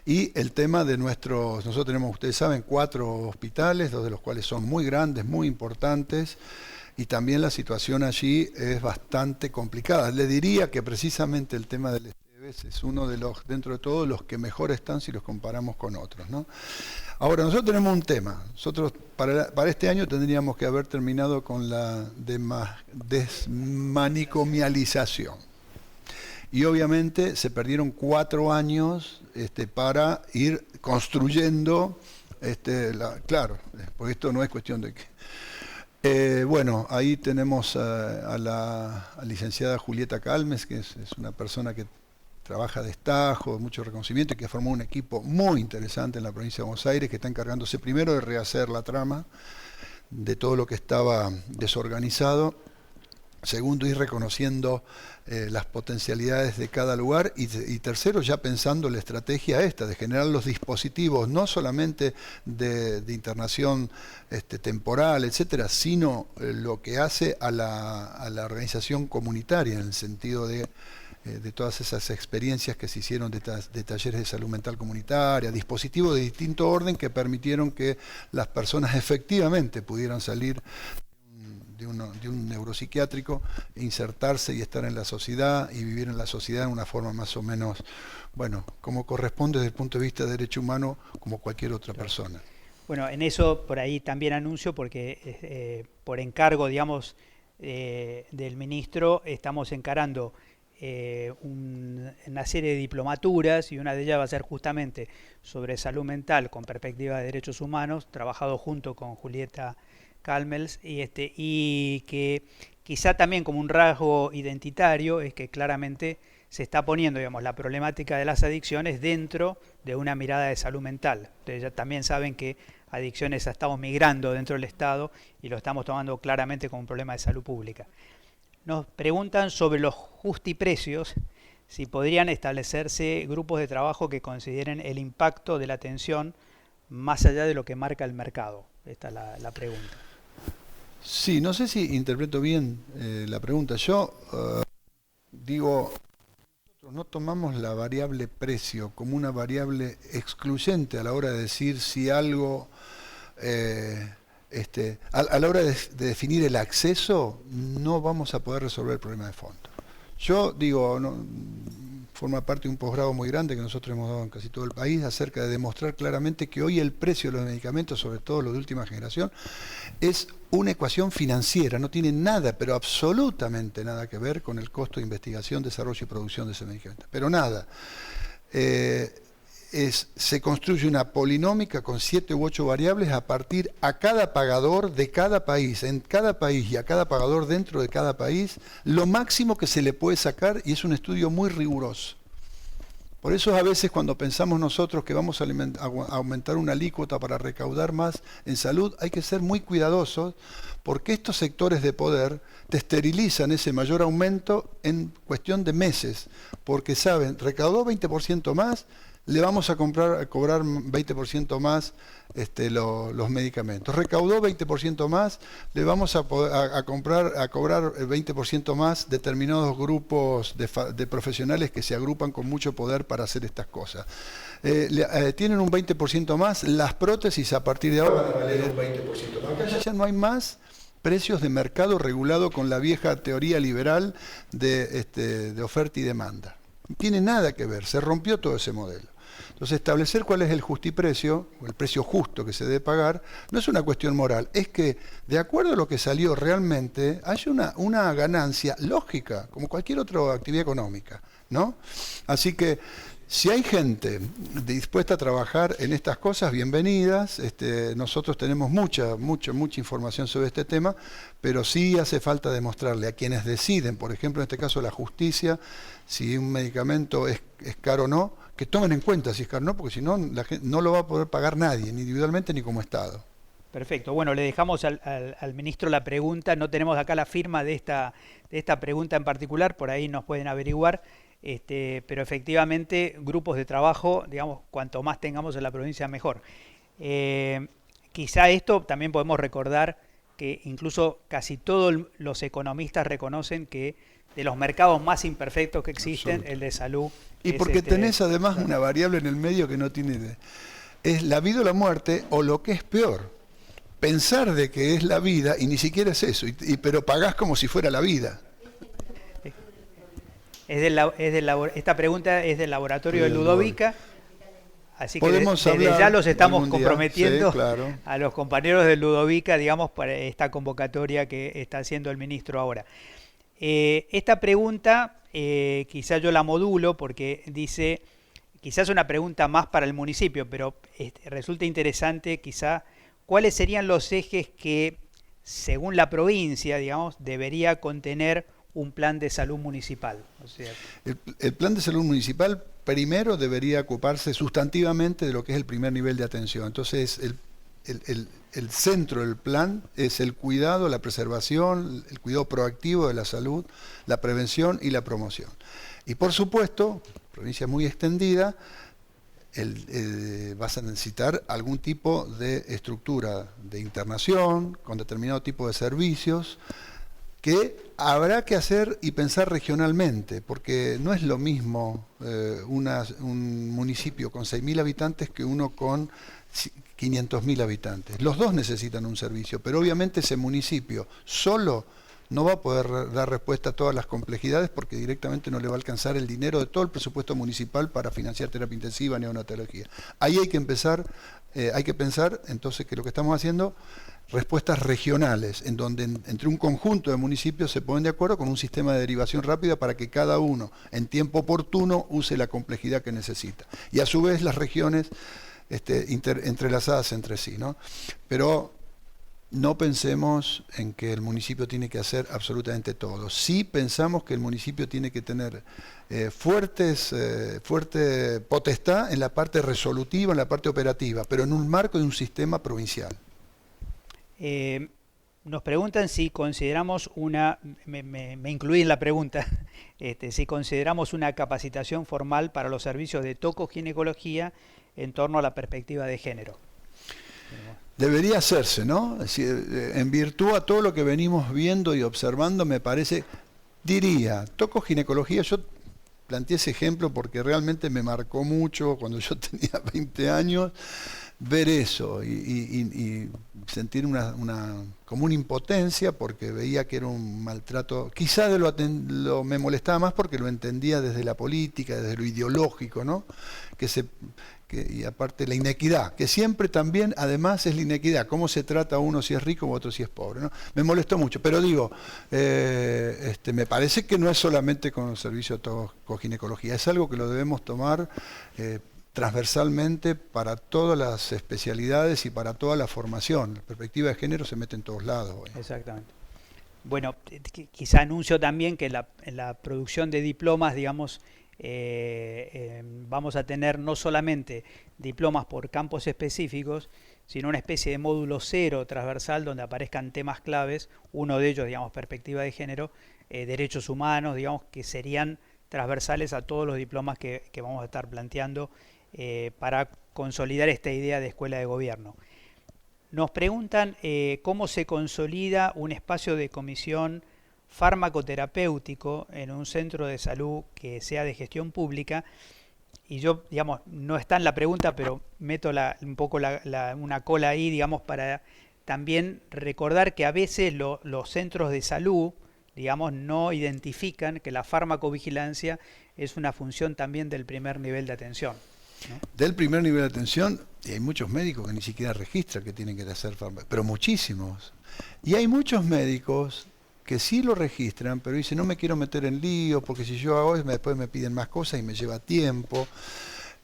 Y el tema de nosotros tenemos, ustedes saben, 4 hospitales, 2 de los cuales son muy grandes, muy importantes, y también la situación allí es bastante complicada. Le diría que precisamente el tema del Esteves es uno de los, dentro de todo, los que mejor están si los comparamos con otros, ¿no? Ahora, nosotros tenemos un tema. Nosotros para este año tendríamos que haber terminado con la desmanicomialización. Y obviamente se perdieron 4 años para ir construyendo, claro, porque esto no es cuestión de que... bueno, ahí tenemos a la licenciada Julieta Calmes, que es una persona que trabaja de destajo, de mucho reconocimiento y que formó un equipo muy interesante en la provincia de Buenos Aires, que está encargándose primero de rehacer la trama de todo lo que estaba desorganizado, segundo, ir reconociendo las potencialidades de cada lugar y tercero, ya pensando la estrategia de generar los dispositivos no solamente de internación temporal, etcétera, sino lo que hace a la organización comunitaria, en el sentido de todas esas experiencias que se hicieron de talleres de salud mental comunitaria, dispositivos de distinto orden que permitieron que las personas efectivamente pudieran salir de un neuropsiquiátrico, insertarse y estar en la sociedad y vivir en la sociedad de una forma más o menos, bueno, como corresponde desde el punto de vista de derecho humano, como cualquier otra persona. Bueno, en eso por ahí también anuncio, porque por encargo, digamos, del ministro, estamos encarando una serie de diplomaturas, y una de ellas va a ser justamente sobre salud mental con perspectiva de derechos humanos, trabajado junto con Julieta Calmes, y que quizá también como un rasgo identitario es que claramente se está poniendo, digamos, la problemática de las adicciones dentro de una mirada de salud mental. Ustedes ya también saben que adicciones estamos migrando dentro del Estado y lo estamos tomando claramente como un problema de salud pública. Nos preguntan sobre los justiprecios, si podrían establecerse grupos de trabajo que consideren el impacto de la atención más allá de lo que marca el mercado. Esta es la pregunta. Sí, no sé si interpreto bien la pregunta. Yo digo, nosotros no tomamos la variable precio como una variable excluyente a la hora de decir si algo, a la hora de definir el acceso, no vamos a poder resolver el problema de fondo. Yo digo, forma parte de un posgrado muy grande que nosotros hemos dado en casi todo el país, acerca de demostrar claramente que hoy el precio de los medicamentos, sobre todo los de última generación, es una ecuación financiera, no tiene nada, pero absolutamente nada que ver con el costo de investigación, desarrollo y producción de ese medicamento. Pero nada. Se construye una polinómica con 7 u 8 variables a partir a cada pagador de cada país, en cada país y a cada pagador dentro de cada país, lo máximo que se le puede sacar, y es un estudio muy riguroso. Por eso a veces cuando pensamos nosotros que vamos a aumentar una alícuota para recaudar más en salud, hay que ser muy cuidadosos, porque estos sectores de poder te esterilizan ese mayor aumento en cuestión de meses, porque saben, recaudó 20% más, le vamos a cobrar 20% más los medicamentos. Recaudó 20% más, le vamos a cobrar 20% más determinados grupos de profesionales que se agrupan con mucho poder para hacer estas cosas. Tienen un 20% más, las prótesis a partir de ahora van a valer un 20% más. Acá ya no hay más precios de mercado regulado con la vieja teoría liberal de oferta y demanda. No tiene nada que ver, se rompió todo ese modelo. Entonces, establecer cuál es el justiprecio, o el precio justo que se debe pagar, no es una cuestión moral, es que, de acuerdo a lo que salió realmente, hay una ganancia lógica, como cualquier otra actividad económica, ¿no? Así que, si hay gente dispuesta a trabajar en estas cosas, bienvenidas. Nosotros tenemos mucha información sobre este tema, pero sí hace falta demostrarle a quienes deciden, por ejemplo, en este caso la justicia, si un medicamento es caro o no, que tomen en cuenta si es caro o no, porque si no, la gente no lo va a poder pagar nadie, ni individualmente ni como Estado. Perfecto. Bueno, le dejamos al ministro la pregunta. No tenemos acá la firma de esta pregunta en particular, por ahí nos pueden averiguar. Pero efectivamente, grupos de trabajo, digamos, cuanto más tengamos en la provincia, mejor. Quizá esto también podemos recordar que incluso casi todos los economistas reconocen que de los mercados más imperfectos que existen, absoluto, el de salud. Y porque tenés además una variable en el medio que no tiene... Es la vida o la muerte, o lo que es peor, pensar de que es la vida y ni siquiera es eso, pero pagás como si fuera la vida. Esta pregunta es del laboratorio de Ludovica, así que desde ya los estamos comprometiendo, sí, claro, a los compañeros de Ludovica, digamos, para esta convocatoria que está haciendo el ministro ahora. Esta pregunta quizá yo la modulo porque dice, quizás es una pregunta más para el municipio, pero resulta interesante quizá cuáles serían los ejes que, según la provincia, digamos, debería contener un plan de salud municipal. O sea, el plan de salud municipal primero debería ocuparse sustantivamente de lo que es el primer nivel de atención. Entonces, el centro del plan es el cuidado, la preservación, el cuidado proactivo de la salud, la prevención y la promoción. Y por supuesto, provincia muy extendida, vas a necesitar algún tipo de estructura de internación, con determinado tipo de servicios, que habrá que hacer y pensar regionalmente, porque no es lo mismo un municipio con 6.000 habitantes que uno con 500.000 habitantes. Los dos necesitan un servicio, pero obviamente ese municipio solo no va a poder dar respuesta a todas las complejidades porque directamente no le va a alcanzar el dinero de todo el presupuesto municipal para financiar terapia intensiva, neonatología. Ahí hay que pensar entonces que lo que estamos haciendo, respuestas regionales, en donde entre un conjunto de municipios se ponen de acuerdo con un sistema de derivación rápida para que cada uno en tiempo oportuno use la complejidad que necesita. Y a su vez las regiones entrelazadas entre sí, ¿no? Pero no pensemos en que el municipio tiene que hacer absolutamente todo. Sí pensamos que el municipio tiene que tener fuerte potestad en la parte resolutiva, en la parte operativa, pero en un marco de un sistema provincial. Nos preguntan si consideramos me incluí en la pregunta, si consideramos una capacitación formal para los servicios de tocoginecología en torno a la perspectiva de género. Debería hacerse, ¿no? Es decir, en virtud a todo lo que venimos viendo y observando, me parece, diría, tocoginecología, yo planteé ese ejemplo porque realmente me marcó mucho cuando yo tenía 20 años, ver eso y sentir como una impotencia porque veía que era un maltrato, quizá me molestaba más porque lo entendía desde la política, desde lo ideológico, ¿no? Y aparte la inequidad, que siempre también además es la inequidad, cómo se trata a uno si es rico o otro si es pobre, ¿no? Me molestó mucho, pero digo, me parece que no es solamente con el servicio de tocoginecología, es algo que lo debemos tomar transversalmente para todas las especialidades y para toda la formación. La perspectiva de género se mete en todos lados hoy. Exactamente. Bueno, quizá anuncio también que en la producción de diplomas, digamos, vamos a tener no solamente diplomas por campos específicos, sino una especie de módulo cero transversal donde aparezcan temas claves, uno de ellos, digamos, perspectiva de género, derechos humanos, digamos, que serían transversales a todos los diplomas que vamos a estar planteando para consolidar esta idea de escuela de gobierno. Nos preguntan cómo se consolida un espacio de comisión farmacoterapéutico en un centro de salud que sea de gestión pública. Y yo, digamos, no está en la pregunta, pero meto un poco una cola ahí, digamos, para también recordar que a veces los centros de salud, digamos, no identifican que la farmacovigilancia es una función también del primer nivel de atención, ¿no? Del primer nivel de atención, y hay muchos médicos que ni siquiera registran que tienen que hacer fármacos, pero muchísimos. Y hay muchos médicos que sí lo registran, pero dicen, no me quiero meter en lío, porque si yo hago eso, después me piden más cosas y me lleva tiempo.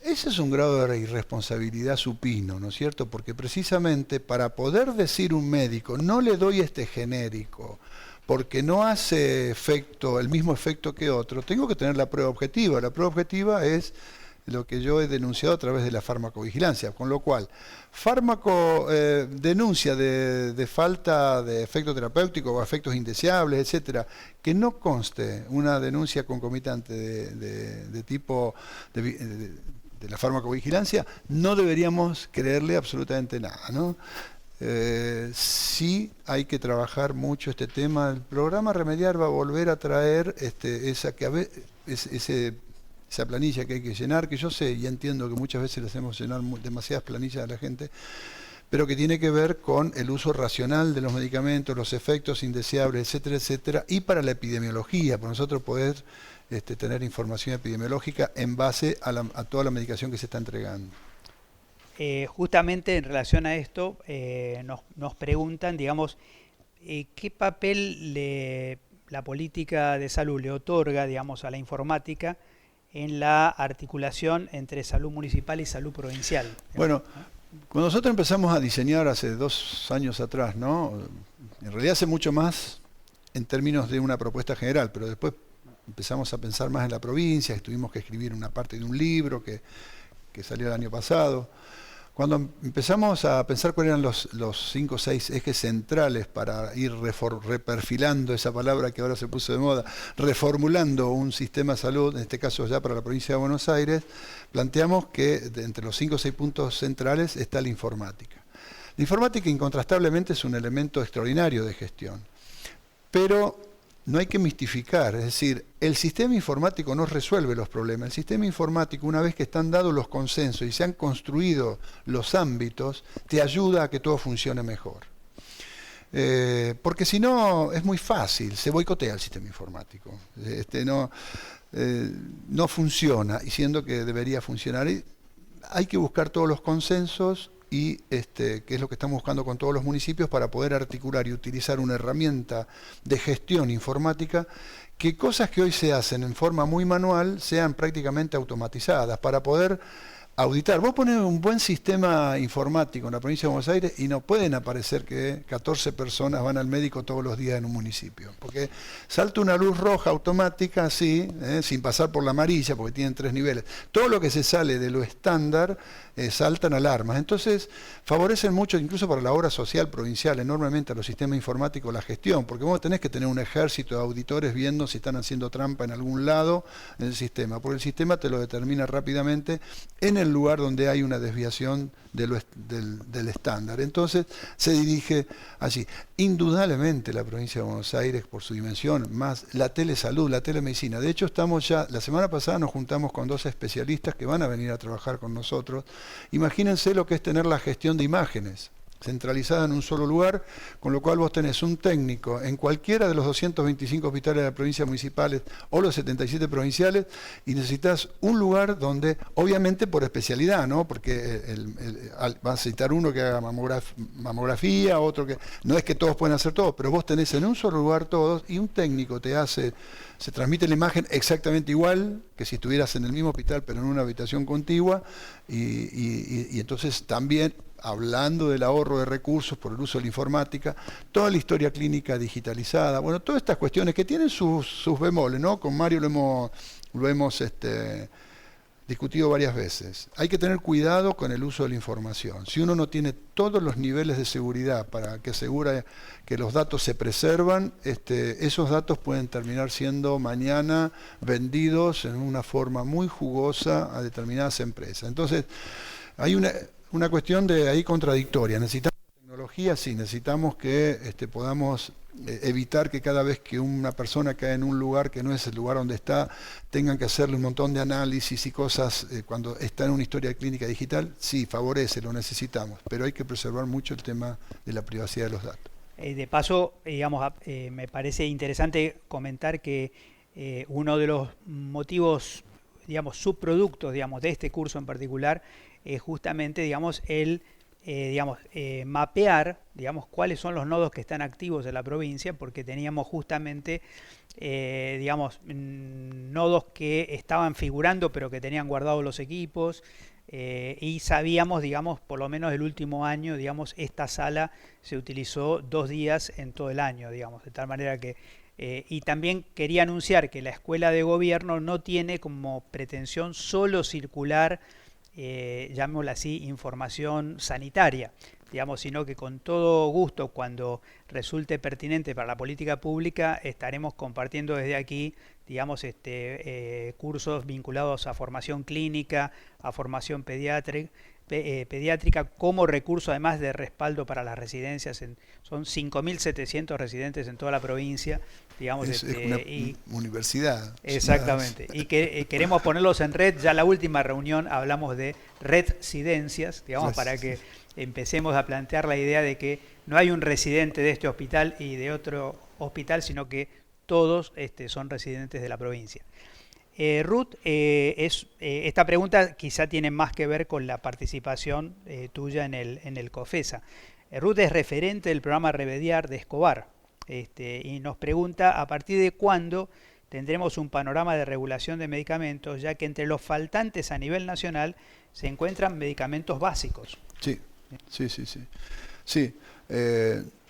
Ese es un grado de irresponsabilidad supino, ¿no es cierto? Porque precisamente para poder decir un médico, no le doy este genérico, porque no hace el mismo efecto que otro, tengo que tener la prueba objetiva. La prueba objetiva es lo que yo he denunciado a través de la farmacovigilancia, con lo cual, denuncia de falta de efecto terapéutico o efectos indeseables, etcétera, que no conste una denuncia concomitante de tipo de la farmacovigilancia, no deberíamos creerle absolutamente nada, ¿no? Sí hay que trabajar mucho este tema. El programa Remediar va a volver a traer esa planilla que hay que llenar, que yo sé y entiendo que muchas veces le hacemos llenar demasiadas planillas a la gente, pero que tiene que ver con el uso racional de los medicamentos, los efectos indeseables, etcétera, etcétera, y para la epidemiología, para nosotros poder tener información epidemiológica en base a toda la medicación que se está entregando. Justamente en relación a esto, nos preguntan, digamos, ¿qué papel la política de salud le otorga, digamos, a la informática en la articulación entre salud municipal y salud provincial? Bueno, cuando nosotros empezamos a diseñar hace 2 años atrás, ¿no? En realidad hace mucho más en términos de una propuesta general, pero después empezamos a pensar más en la provincia, tuvimos que escribir una parte de un libro que salió el año pasado. Cuando empezamos a pensar cuáles eran los 5 o 6 ejes centrales para ir reperfilando esa palabra que ahora se puso de moda, reformulando un sistema de salud, en este caso ya para la provincia de Buenos Aires, planteamos que entre los 5 o 6 puntos centrales está la informática. La informática incontrastablemente es un elemento extraordinario de gestión, pero no hay que mistificar, es decir, el sistema informático no resuelve los problemas. El sistema informático, una vez que están dados los consensos y se han construido los ámbitos, te ayuda a que todo funcione mejor. Porque si no, es muy fácil, se boicotea el sistema informático. No funciona, y siendo que debería funcionar. Hay que buscar todos los consensos y que es lo que estamos buscando con todos los municipios para poder articular y utilizar una herramienta de gestión informática que cosas que hoy se hacen en forma muy manual sean prácticamente automatizadas para poder auditar. Vos ponés un buen sistema informático en la provincia de Buenos Aires y no pueden aparecer que 14 personas van al médico todos los días en un municipio, porque salta una luz roja automática así, sin pasar por la amarilla, porque tienen 3 niveles. Todo lo que se sale de lo estándar saltan alarmas. Entonces favorecen mucho, incluso para la obra social provincial, enormemente a los sistemas informáticos la gestión, porque vos tenés que tener un ejército de auditores viendo si están haciendo trampa en algún lado en el sistema, porque el sistema te lo determina rápidamente en el el lugar donde hay una desviación del estándar. Entonces se dirige allí. Indudablemente la provincia de Buenos Aires, por su dimensión, más la telesalud, la telemedicina. De hecho, estamos ya, la semana pasada nos juntamos con 2 especialistas que van a venir a trabajar con nosotros. Imagínense lo que es tener la gestión de imágenes centralizada en un solo lugar, con lo cual vos tenés un técnico en cualquiera de los 225 hospitales de la provincia municipales o los 77 provinciales, y necesitas un lugar donde, obviamente por especialidad, ¿no? Porque vas a citar uno que haga mamografía, otro que... No es que todos pueden hacer todo, pero vos tenés en un solo lugar todos, y un técnico te hace... Se transmite la imagen exactamente igual que si estuvieras en el mismo hospital, pero en una habitación contigua, y entonces también, hablando del ahorro de recursos por el uso de la informática, toda la historia clínica digitalizada, bueno, todas estas cuestiones que tienen sus bemoles, ¿no? Con Mario lo hemos discutido varias veces. Hay que tener cuidado con el uso de la información. Si uno no tiene todos los niveles de seguridad para que asegure que los datos se preservan, esos datos pueden terminar siendo mañana vendidos en una forma muy jugosa a determinadas empresas. Entonces, hay una cuestión de ahí contradictoria. Necesitamos tecnología, sí, necesitamos que podamos evitar que cada vez que una persona cae en un lugar que no es el lugar donde está, tengan que hacerle un montón de análisis y cosas cuando está en una historia clínica digital. Sí, favorece, lo necesitamos, pero hay que preservar mucho el tema de la privacidad de los datos. De paso, digamos, me parece interesante comentar que uno de los motivos, digamos, subproductos, digamos, de este curso en particular es justamente, digamos, mapear, digamos, cuáles son los nodos que están activos en la provincia, porque teníamos justamente, digamos, nodos que estaban figurando pero que tenían guardados los equipos, y sabíamos, digamos, por lo menos el último año, digamos, esta sala se utilizó 2 días en todo el año, digamos, de tal manera que... y también quería anunciar que la Escuela de Gobierno no tiene como pretensión solo circular, llamémosla así, información sanitaria, digamos, sino que con todo gusto, cuando resulte pertinente para la política pública, estaremos compartiendo desde aquí, digamos, cursos vinculados a formación clínica, a formación pediátrica, como recurso además de respaldo para las residencias. Son 5.700 residentes en toda la provincia, digamos. Es una universidad. Exactamente. Y que queremos ponerlos en red. Ya la última reunión hablamos de residencias, digamos, para que empecemos a plantear la idea de que no hay un residente de este hospital y de otro hospital, sino que todos son residentes de la provincia. Ruth, esta pregunta quizá tiene más que ver con la participación tuya en el COFESA. Ruth es referente del programa Remediar de Escobar, y nos pregunta a partir de cuándo tendremos un panorama de regulación de medicamentos, ya que entre los faltantes a nivel nacional se encuentran medicamentos básicos. Sí.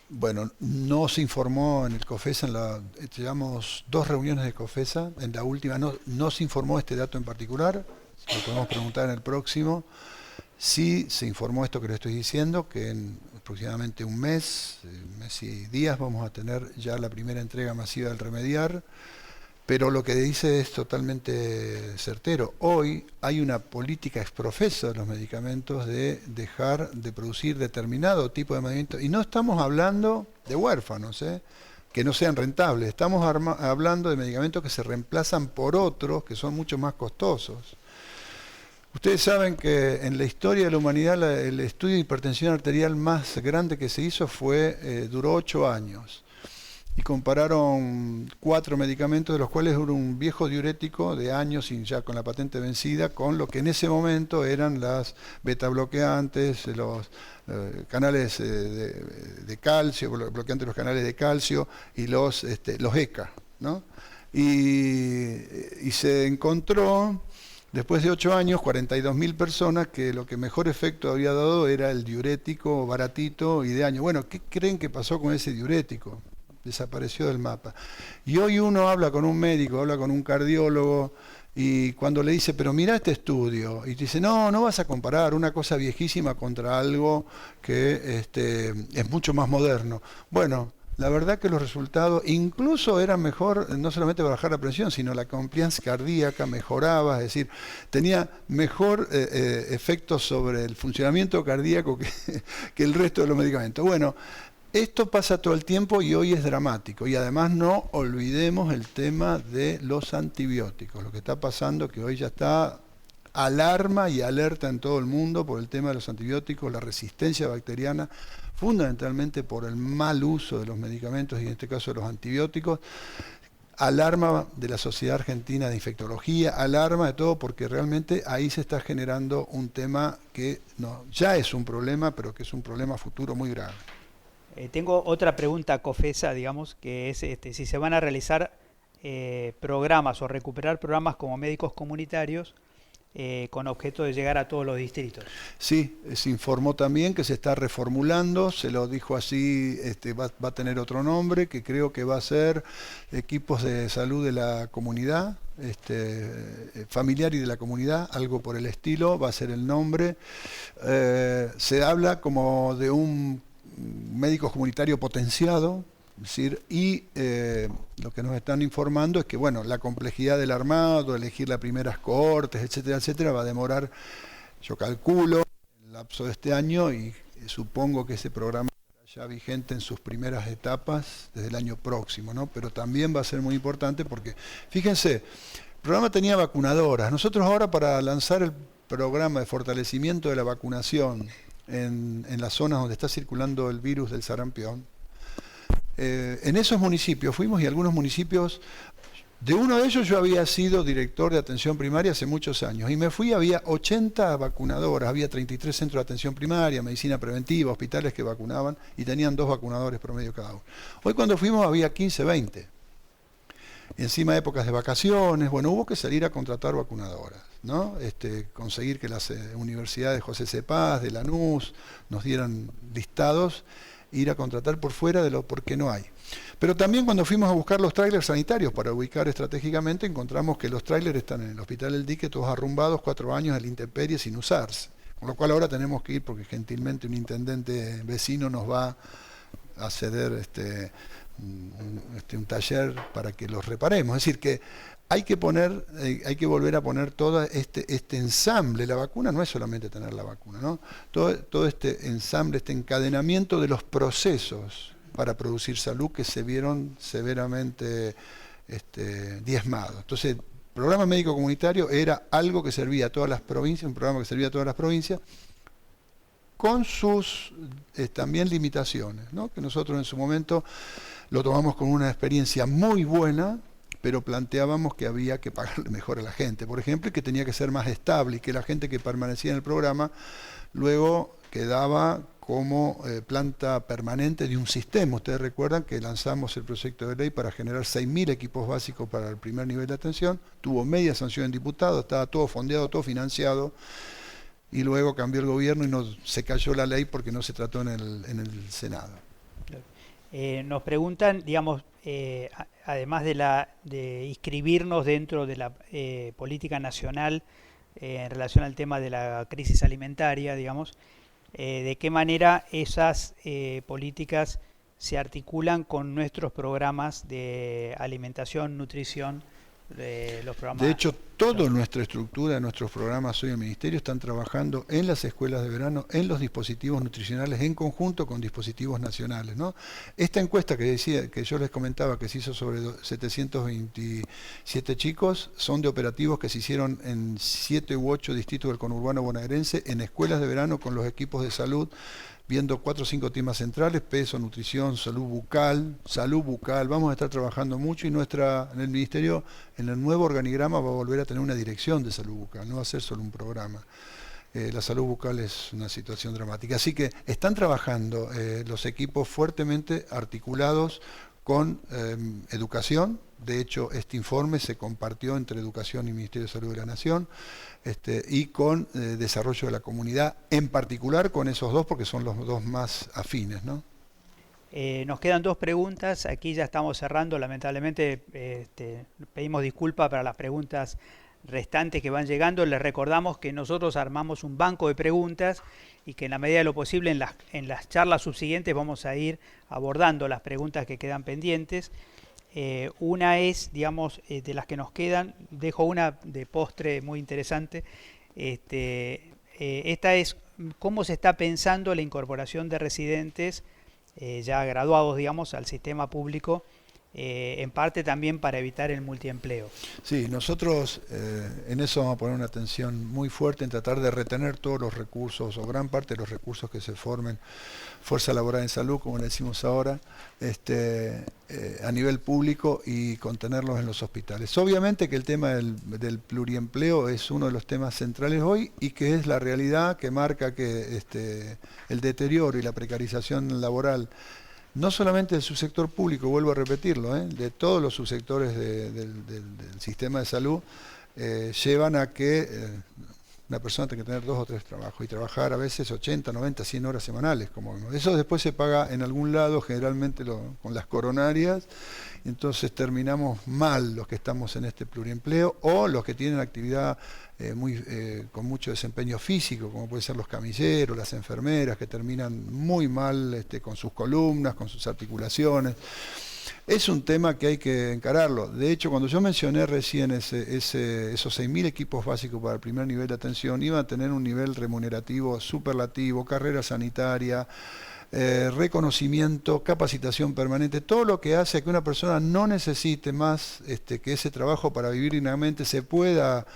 Bueno, no se informó en el COFESA, llevamos 2 reuniones de COFESA, en la última no se informó este dato en particular, lo podemos preguntar en el próximo. Sí se informó esto que le estoy diciendo, que en aproximadamente un mes y días vamos a tener ya la primera entrega masiva del Remediar, pero lo que dice es totalmente certero. Hoy hay una política exprofeso de los medicamentos de dejar de producir determinado tipo de medicamentos, y no estamos hablando de huérfanos, que no sean rentables, estamos hablando de medicamentos que se reemplazan por otros que son mucho más costosos. Ustedes saben que en la historia de la humanidad el estudio de hipertensión arterial más grande que se hizo duró 8 años. Y compararon 4 medicamentos, de los cuales era un viejo diurético de años y ya con la patente vencida, con lo que en ese momento eran las beta-bloqueantes, los canales de calcio, bloqueantes de los canales de calcio, y los ECA, ¿no? Y se encontró, después de 8 años, 42.000 personas, que lo que mejor efecto había dado era el diurético baratito y de años. Bueno, ¿qué creen que pasó con ese diurético? Desapareció del mapa. Y hoy uno habla con un médico, habla con un cardiólogo, y cuando le dice, pero mira este estudio, y dice, no vas a comparar una cosa viejísima contra algo que es mucho más moderno. Bueno, La verdad que los resultados incluso eran mejor, no solamente para bajar la presión, sino la compliance cardíaca mejoraba, es decir, tenía mejor efecto sobre el funcionamiento cardíaco que el resto de los medicamentos. Bueno, esto pasa todo el tiempo y hoy es dramático. Y además no olvidemos el tema de los antibióticos. Lo que está pasando que hoy ya está alarma y alerta en todo el mundo por el tema de los antibióticos, la resistencia bacteriana, fundamentalmente por el mal uso de los medicamentos y en este caso de los antibióticos. Alarma de la Sociedad Argentina de Infectología, alarma de todo porque realmente ahí se está generando un tema que no, ya es un problema, pero que es un problema futuro muy grave. Tengo otra pregunta confesa, digamos, que es si se van a realizar programas o recuperar programas como médicos comunitarios con objeto de llegar a todos los distritos. Sí, se informó también que se está reformulando, se lo dijo así, va a tener otro nombre, que creo que va a ser equipos de salud de la comunidad, familiar y de la comunidad, algo por el estilo, va a ser el nombre. Se habla como de un médico comunitario potenciado. Es decir, y lo que nos están informando es que bueno, la complejidad del armado, elegir las primeras cohortes, etcétera, etcétera, va a demorar, yo calculo, el lapso de este año y supongo que ese programa estará ya vigente en sus primeras etapas desde el año próximo, ¿no? Pero también va a ser muy importante porque, fíjense, el programa tenía vacunadoras. Nosotros ahora para lanzar el programa de fortalecimiento de la vacunación en las zonas donde está circulando el virus del sarampión, en esos municipios fuimos y algunos municipios, de uno de ellos yo había sido director de atención primaria hace muchos años y me fui, había 80 vacunadoras, había 33 centros de atención primaria, medicina preventiva, hospitales que vacunaban y tenían 2 vacunadores promedio cada uno. Hoy cuando fuimos había 15, 20. Y encima épocas de vacaciones, bueno, hubo que salir a contratar vacunadoras, ¿no? Conseguir que las universidades José C. Paz, de Lanús, nos dieran listados, ir a contratar por fuera de lo porque no hay. Pero también cuando fuimos a buscar los tráilers sanitarios para ubicar estratégicamente, encontramos que los tráilers están en el Hospital El Dique, todos arrumbados, 4 años a la intemperie sin usarse. Con lo cual ahora tenemos que ir porque gentilmente un intendente vecino nos va a ceder un taller para que los reparemos. Es decir que hay que volver a poner todo este ensamble. La vacuna no es solamente tener la vacuna, ¿no? Todo este ensamble, este encadenamiento de los procesos para producir salud que se vieron severamente diezmados. Entonces, el programa médico comunitario era algo que servía a todas las provincias, un programa que servía a todas las provincias, con sus también limitaciones, ¿no? Que nosotros en su momento lo tomamos como una experiencia muy buena, pero planteábamos que había que pagarle mejor a la gente, por ejemplo, y que tenía que ser más estable, y que la gente que permanecía en el programa luego quedaba como planta permanente de un sistema. Ustedes recuerdan que lanzamos el proyecto de ley para generar 6.000 equipos básicos para el primer nivel de atención, tuvo media sanción en diputados, estaba todo fondeado, todo financiado, y luego cambió el gobierno y se cayó la ley porque no se trató en el Senado. Nos preguntan, digamos, además de inscribirnos dentro de la política nacional en relación al tema de la crisis alimentaria, digamos, de qué manera esas políticas se articulan con nuestros programas de alimentación, nutrición, los programas. De hecho, toda nuestra estructura, nuestros programas hoy en el Ministerio están trabajando en las escuelas de verano, en los dispositivos nutricionales, en conjunto con dispositivos nacionales, ¿no? Esta encuesta que yo les comentaba que se hizo sobre 727 chicos, son de operativos que se hicieron en 7 u 8 distritos del conurbano bonaerense, en escuelas de verano con los equipos de salud, viendo 4 o 5 temas centrales: peso, nutrición, salud bucal. Vamos a estar trabajando mucho y en el Ministerio, en el nuevo organigrama, va a volver a tener una dirección de salud bucal, no va a ser solo un programa. La salud bucal es una situación dramática. Así que están trabajando los equipos fuertemente articulados con educación. De hecho, este informe se compartió entre Educación y Ministerio de Salud de la Nación, y con desarrollo de la comunidad, en particular con esos dos, porque son los dos más afines, ¿no? Nos quedan 2 preguntas, aquí ya estamos cerrando, lamentablemente pedimos disculpas para las preguntas restantes que van llegando. Les recordamos que nosotros armamos un banco de preguntas y que en la medida de lo posible en las charlas subsiguientes vamos a ir abordando las preguntas que quedan pendientes. Una es, digamos, de las que nos quedan, dejo una de postre muy interesante. Esta es cómo se está pensando la incorporación de residentes ya graduados, digamos, al sistema público, en parte también para evitar el multiempleo. Sí, nosotros en eso vamos a poner una atención muy fuerte en tratar de retener todos los recursos o gran parte de los recursos que se formen, fuerza laboral en salud, como le decimos ahora, a nivel público y contenerlos en los hospitales. Obviamente que el tema del pluriempleo es uno de los temas centrales hoy y que es la realidad que marca que el deterioro y la precarización laboral no solamente del subsector público, vuelvo a repetirlo, de todos los subsectores del sistema de salud, llevan a que una persona tenga que tener 2 o 3 trabajos y trabajar a veces 80, 90, 100 horas semanales. Eso después se paga en algún lado, generalmente con las coronarias, entonces terminamos mal los que estamos en este pluriempleo o los que tienen actividad con mucho desempeño físico, como pueden ser los camilleros, las enfermeras, que terminan muy mal con sus columnas, con sus articulaciones. Es un tema que hay que encararlo. De hecho, cuando yo mencioné recién esos 6.000 equipos básicos para el primer nivel de atención, iban a tener un nivel remunerativo superlativo, carrera sanitaria, reconocimiento, capacitación permanente, todo lo que hace que una persona no necesite más que ese trabajo para vivir dignamente, se pueda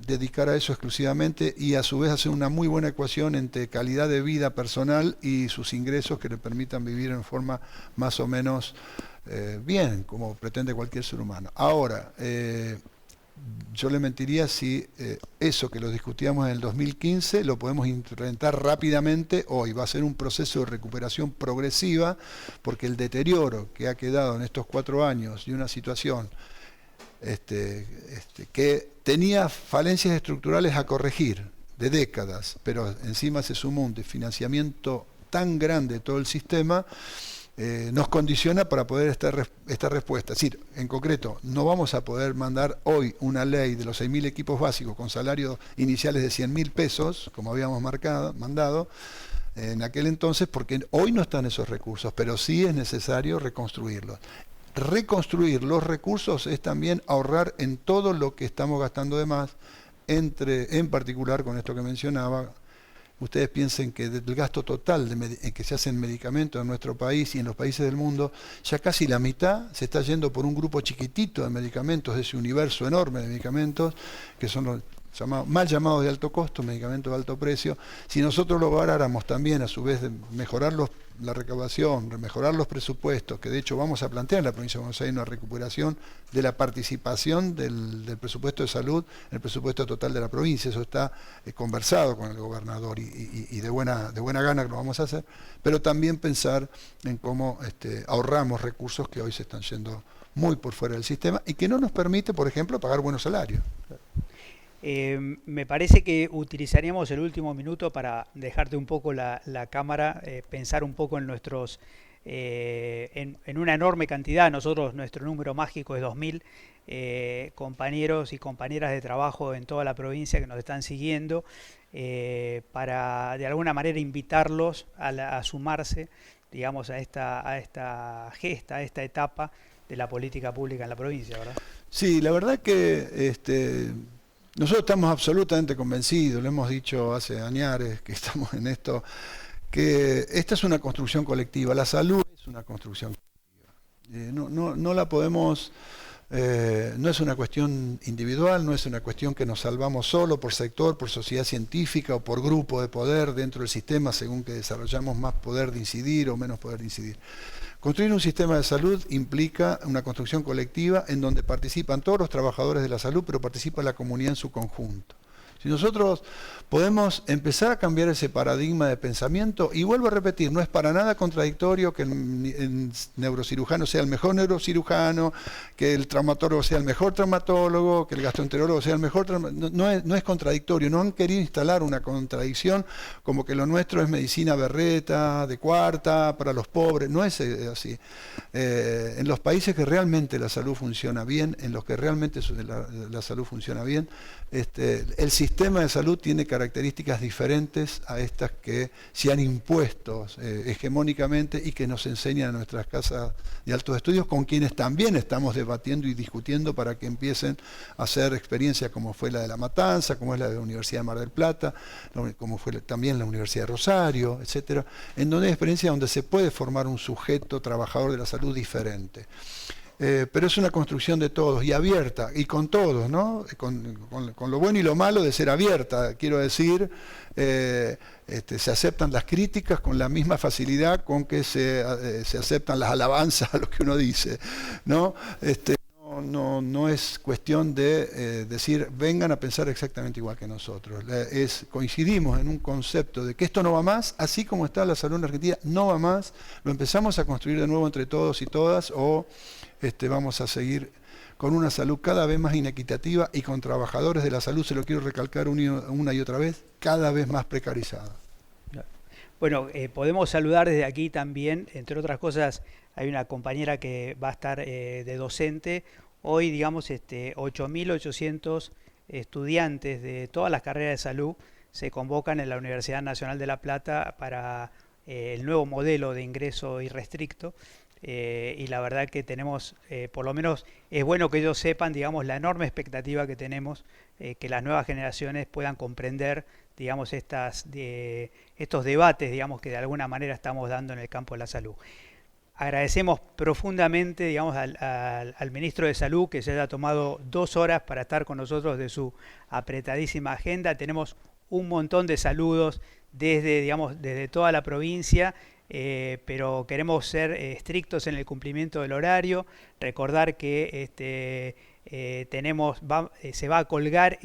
dedicar a eso exclusivamente y a su vez hacer una muy buena ecuación entre calidad de vida personal y sus ingresos que le permitan vivir en forma más o menos bien, como pretende cualquier ser humano. Ahora, yo le mentiría si eso que lo discutíamos en el 2015 lo podemos implementar rápidamente hoy. Va a ser un proceso de recuperación progresiva porque el deterioro que ha quedado en estos 4 años de una situación que tenía falencias estructurales a corregir de décadas, pero encima se sumó un desfinanciamiento tan grande de todo el sistema, nos condiciona para poder esta respuesta. Es decir, en concreto, no vamos a poder mandar hoy una ley de los 6.000 equipos básicos con salarios iniciales de 100.000 pesos, como habíamos mandado en aquel entonces, porque hoy no están esos recursos, pero sí es necesario reconstruirlos. Reconstruir los recursos es también ahorrar en todo lo que estamos gastando de más, en particular con esto que mencionaba. Ustedes piensen que del gasto total que se hace en medicamentos en nuestro país y en los países del mundo, ya casi la mitad se está yendo por un grupo chiquitito de medicamentos, de ese universo enorme de medicamentos, que son los mal llamados de alto costo, medicamentos de alto precio. Si nosotros lográramos también, a su vez, de mejorar la recaudación, mejorar los presupuestos, que de hecho vamos a plantear en la provincia de Buenos Aires una recuperación de la participación del presupuesto de salud en el presupuesto total de la provincia. Eso está conversado con el gobernador y de buena gana que lo vamos a hacer, pero también pensar en cómo ahorramos recursos que hoy se están yendo muy por fuera del sistema y que no nos permite, por ejemplo, pagar buenos salarios. Me parece que utilizaríamos el último minuto para dejarte un poco la cámara, pensar un poco en nuestros, en una enorme cantidad. Nosotros, nuestro número mágico es 2.000 compañeros y compañeras de trabajo en toda la provincia que nos están siguiendo, para de alguna manera invitarlos a sumarse, digamos, a esta gesta, a esta etapa de la política pública en la provincia, ¿verdad? Sí, la verdad que nosotros estamos absolutamente convencidos, lo hemos dicho hace añares que estamos en esto, que esta es una construcción colectiva, la salud es una construcción colectiva. No la podemos, no es una cuestión individual, no es una cuestión que nos salvamos solo por sector, por sociedad científica o por grupo de poder dentro del sistema según que desarrollamos más poder de incidir o menos poder de incidir. Construir un sistema de salud implica una construcción colectiva en donde participan todos los trabajadores de la salud, pero participa la comunidad en su conjunto. Si nosotros podemos empezar a cambiar ese paradigma de pensamiento, y vuelvo a repetir, no es para nada contradictorio que el neurocirujano sea el mejor neurocirujano, que el traumatólogo sea el mejor traumatólogo, que el gastroenterólogo sea el mejor traumatólogo. No es contradictorio, no han querido instalar una contradicción como que lo nuestro es medicina berreta, de cuarta, para los pobres. No es así. En los países que realmente la salud funciona bien, en los que realmente la salud funciona bien, el sistema de salud tiene características diferentes a estas que se han impuesto hegemónicamente y que nos enseñan en nuestras casas de altos estudios, con quienes también estamos debatiendo y discutiendo para que empiecen a hacer experiencias como fue la de La Matanza, como es la de la Universidad de Mar del Plata, como fue también la Universidad de Rosario, etcétera, en donde hay experiencias donde se puede formar un sujeto trabajador de la salud diferente. Pero es una construcción de todos y abierta, y con todos, ¿no? Con lo bueno y lo malo de ser abierta, quiero decir, se aceptan las críticas con la misma facilidad con que se aceptan las alabanzas a lo que uno dice, ¿no? No es cuestión de decir, vengan a pensar exactamente igual que nosotros. Coincidimos en un concepto de que esto no va más, así como está la salud en Argentina, no va más, lo empezamos a construir de nuevo entre todos y todas, o vamos a seguir con una salud cada vez más inequitativa y con trabajadores de la salud, se lo quiero recalcar una y otra vez, cada vez más precarizada. Bueno, podemos saludar desde aquí también, entre otras cosas, hay una compañera que va a estar de docente. Hoy, digamos, 8.800 estudiantes de todas las carreras de salud se convocan en la Universidad Nacional de La Plata para el nuevo modelo de ingreso irrestricto. Y la verdad que tenemos, por lo menos es bueno que ellos sepan, digamos, la enorme expectativa que tenemos, que las nuevas generaciones puedan comprender, digamos, estos debates, digamos, que de alguna manera estamos dando en el campo de la salud. Agradecemos profundamente, digamos, al ministro de Salud que se haya tomado 2 horas para estar con nosotros de su apretadísima agenda. Tenemos un montón de saludos desde toda la provincia. Pero queremos ser estrictos en el cumplimiento del horario, recordar que se va a colgar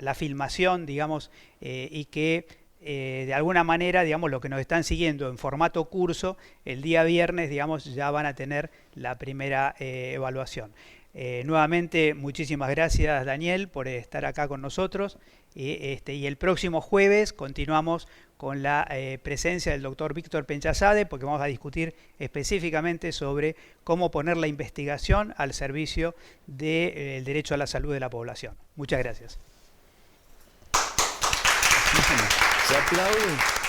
la filmación, digamos, y que de alguna manera, digamos, los que nos están siguiendo en formato curso, el día viernes, digamos, ya van a tener la primera evaluación. Nuevamente, muchísimas gracias, Daniel, por estar acá con nosotros. Y el próximo jueves continuamos con la presencia del doctor Víctor Penchazade, porque vamos a discutir específicamente sobre cómo poner la investigación al servicio del derecho a la salud de la población. Muchas gracias. Se aplaude.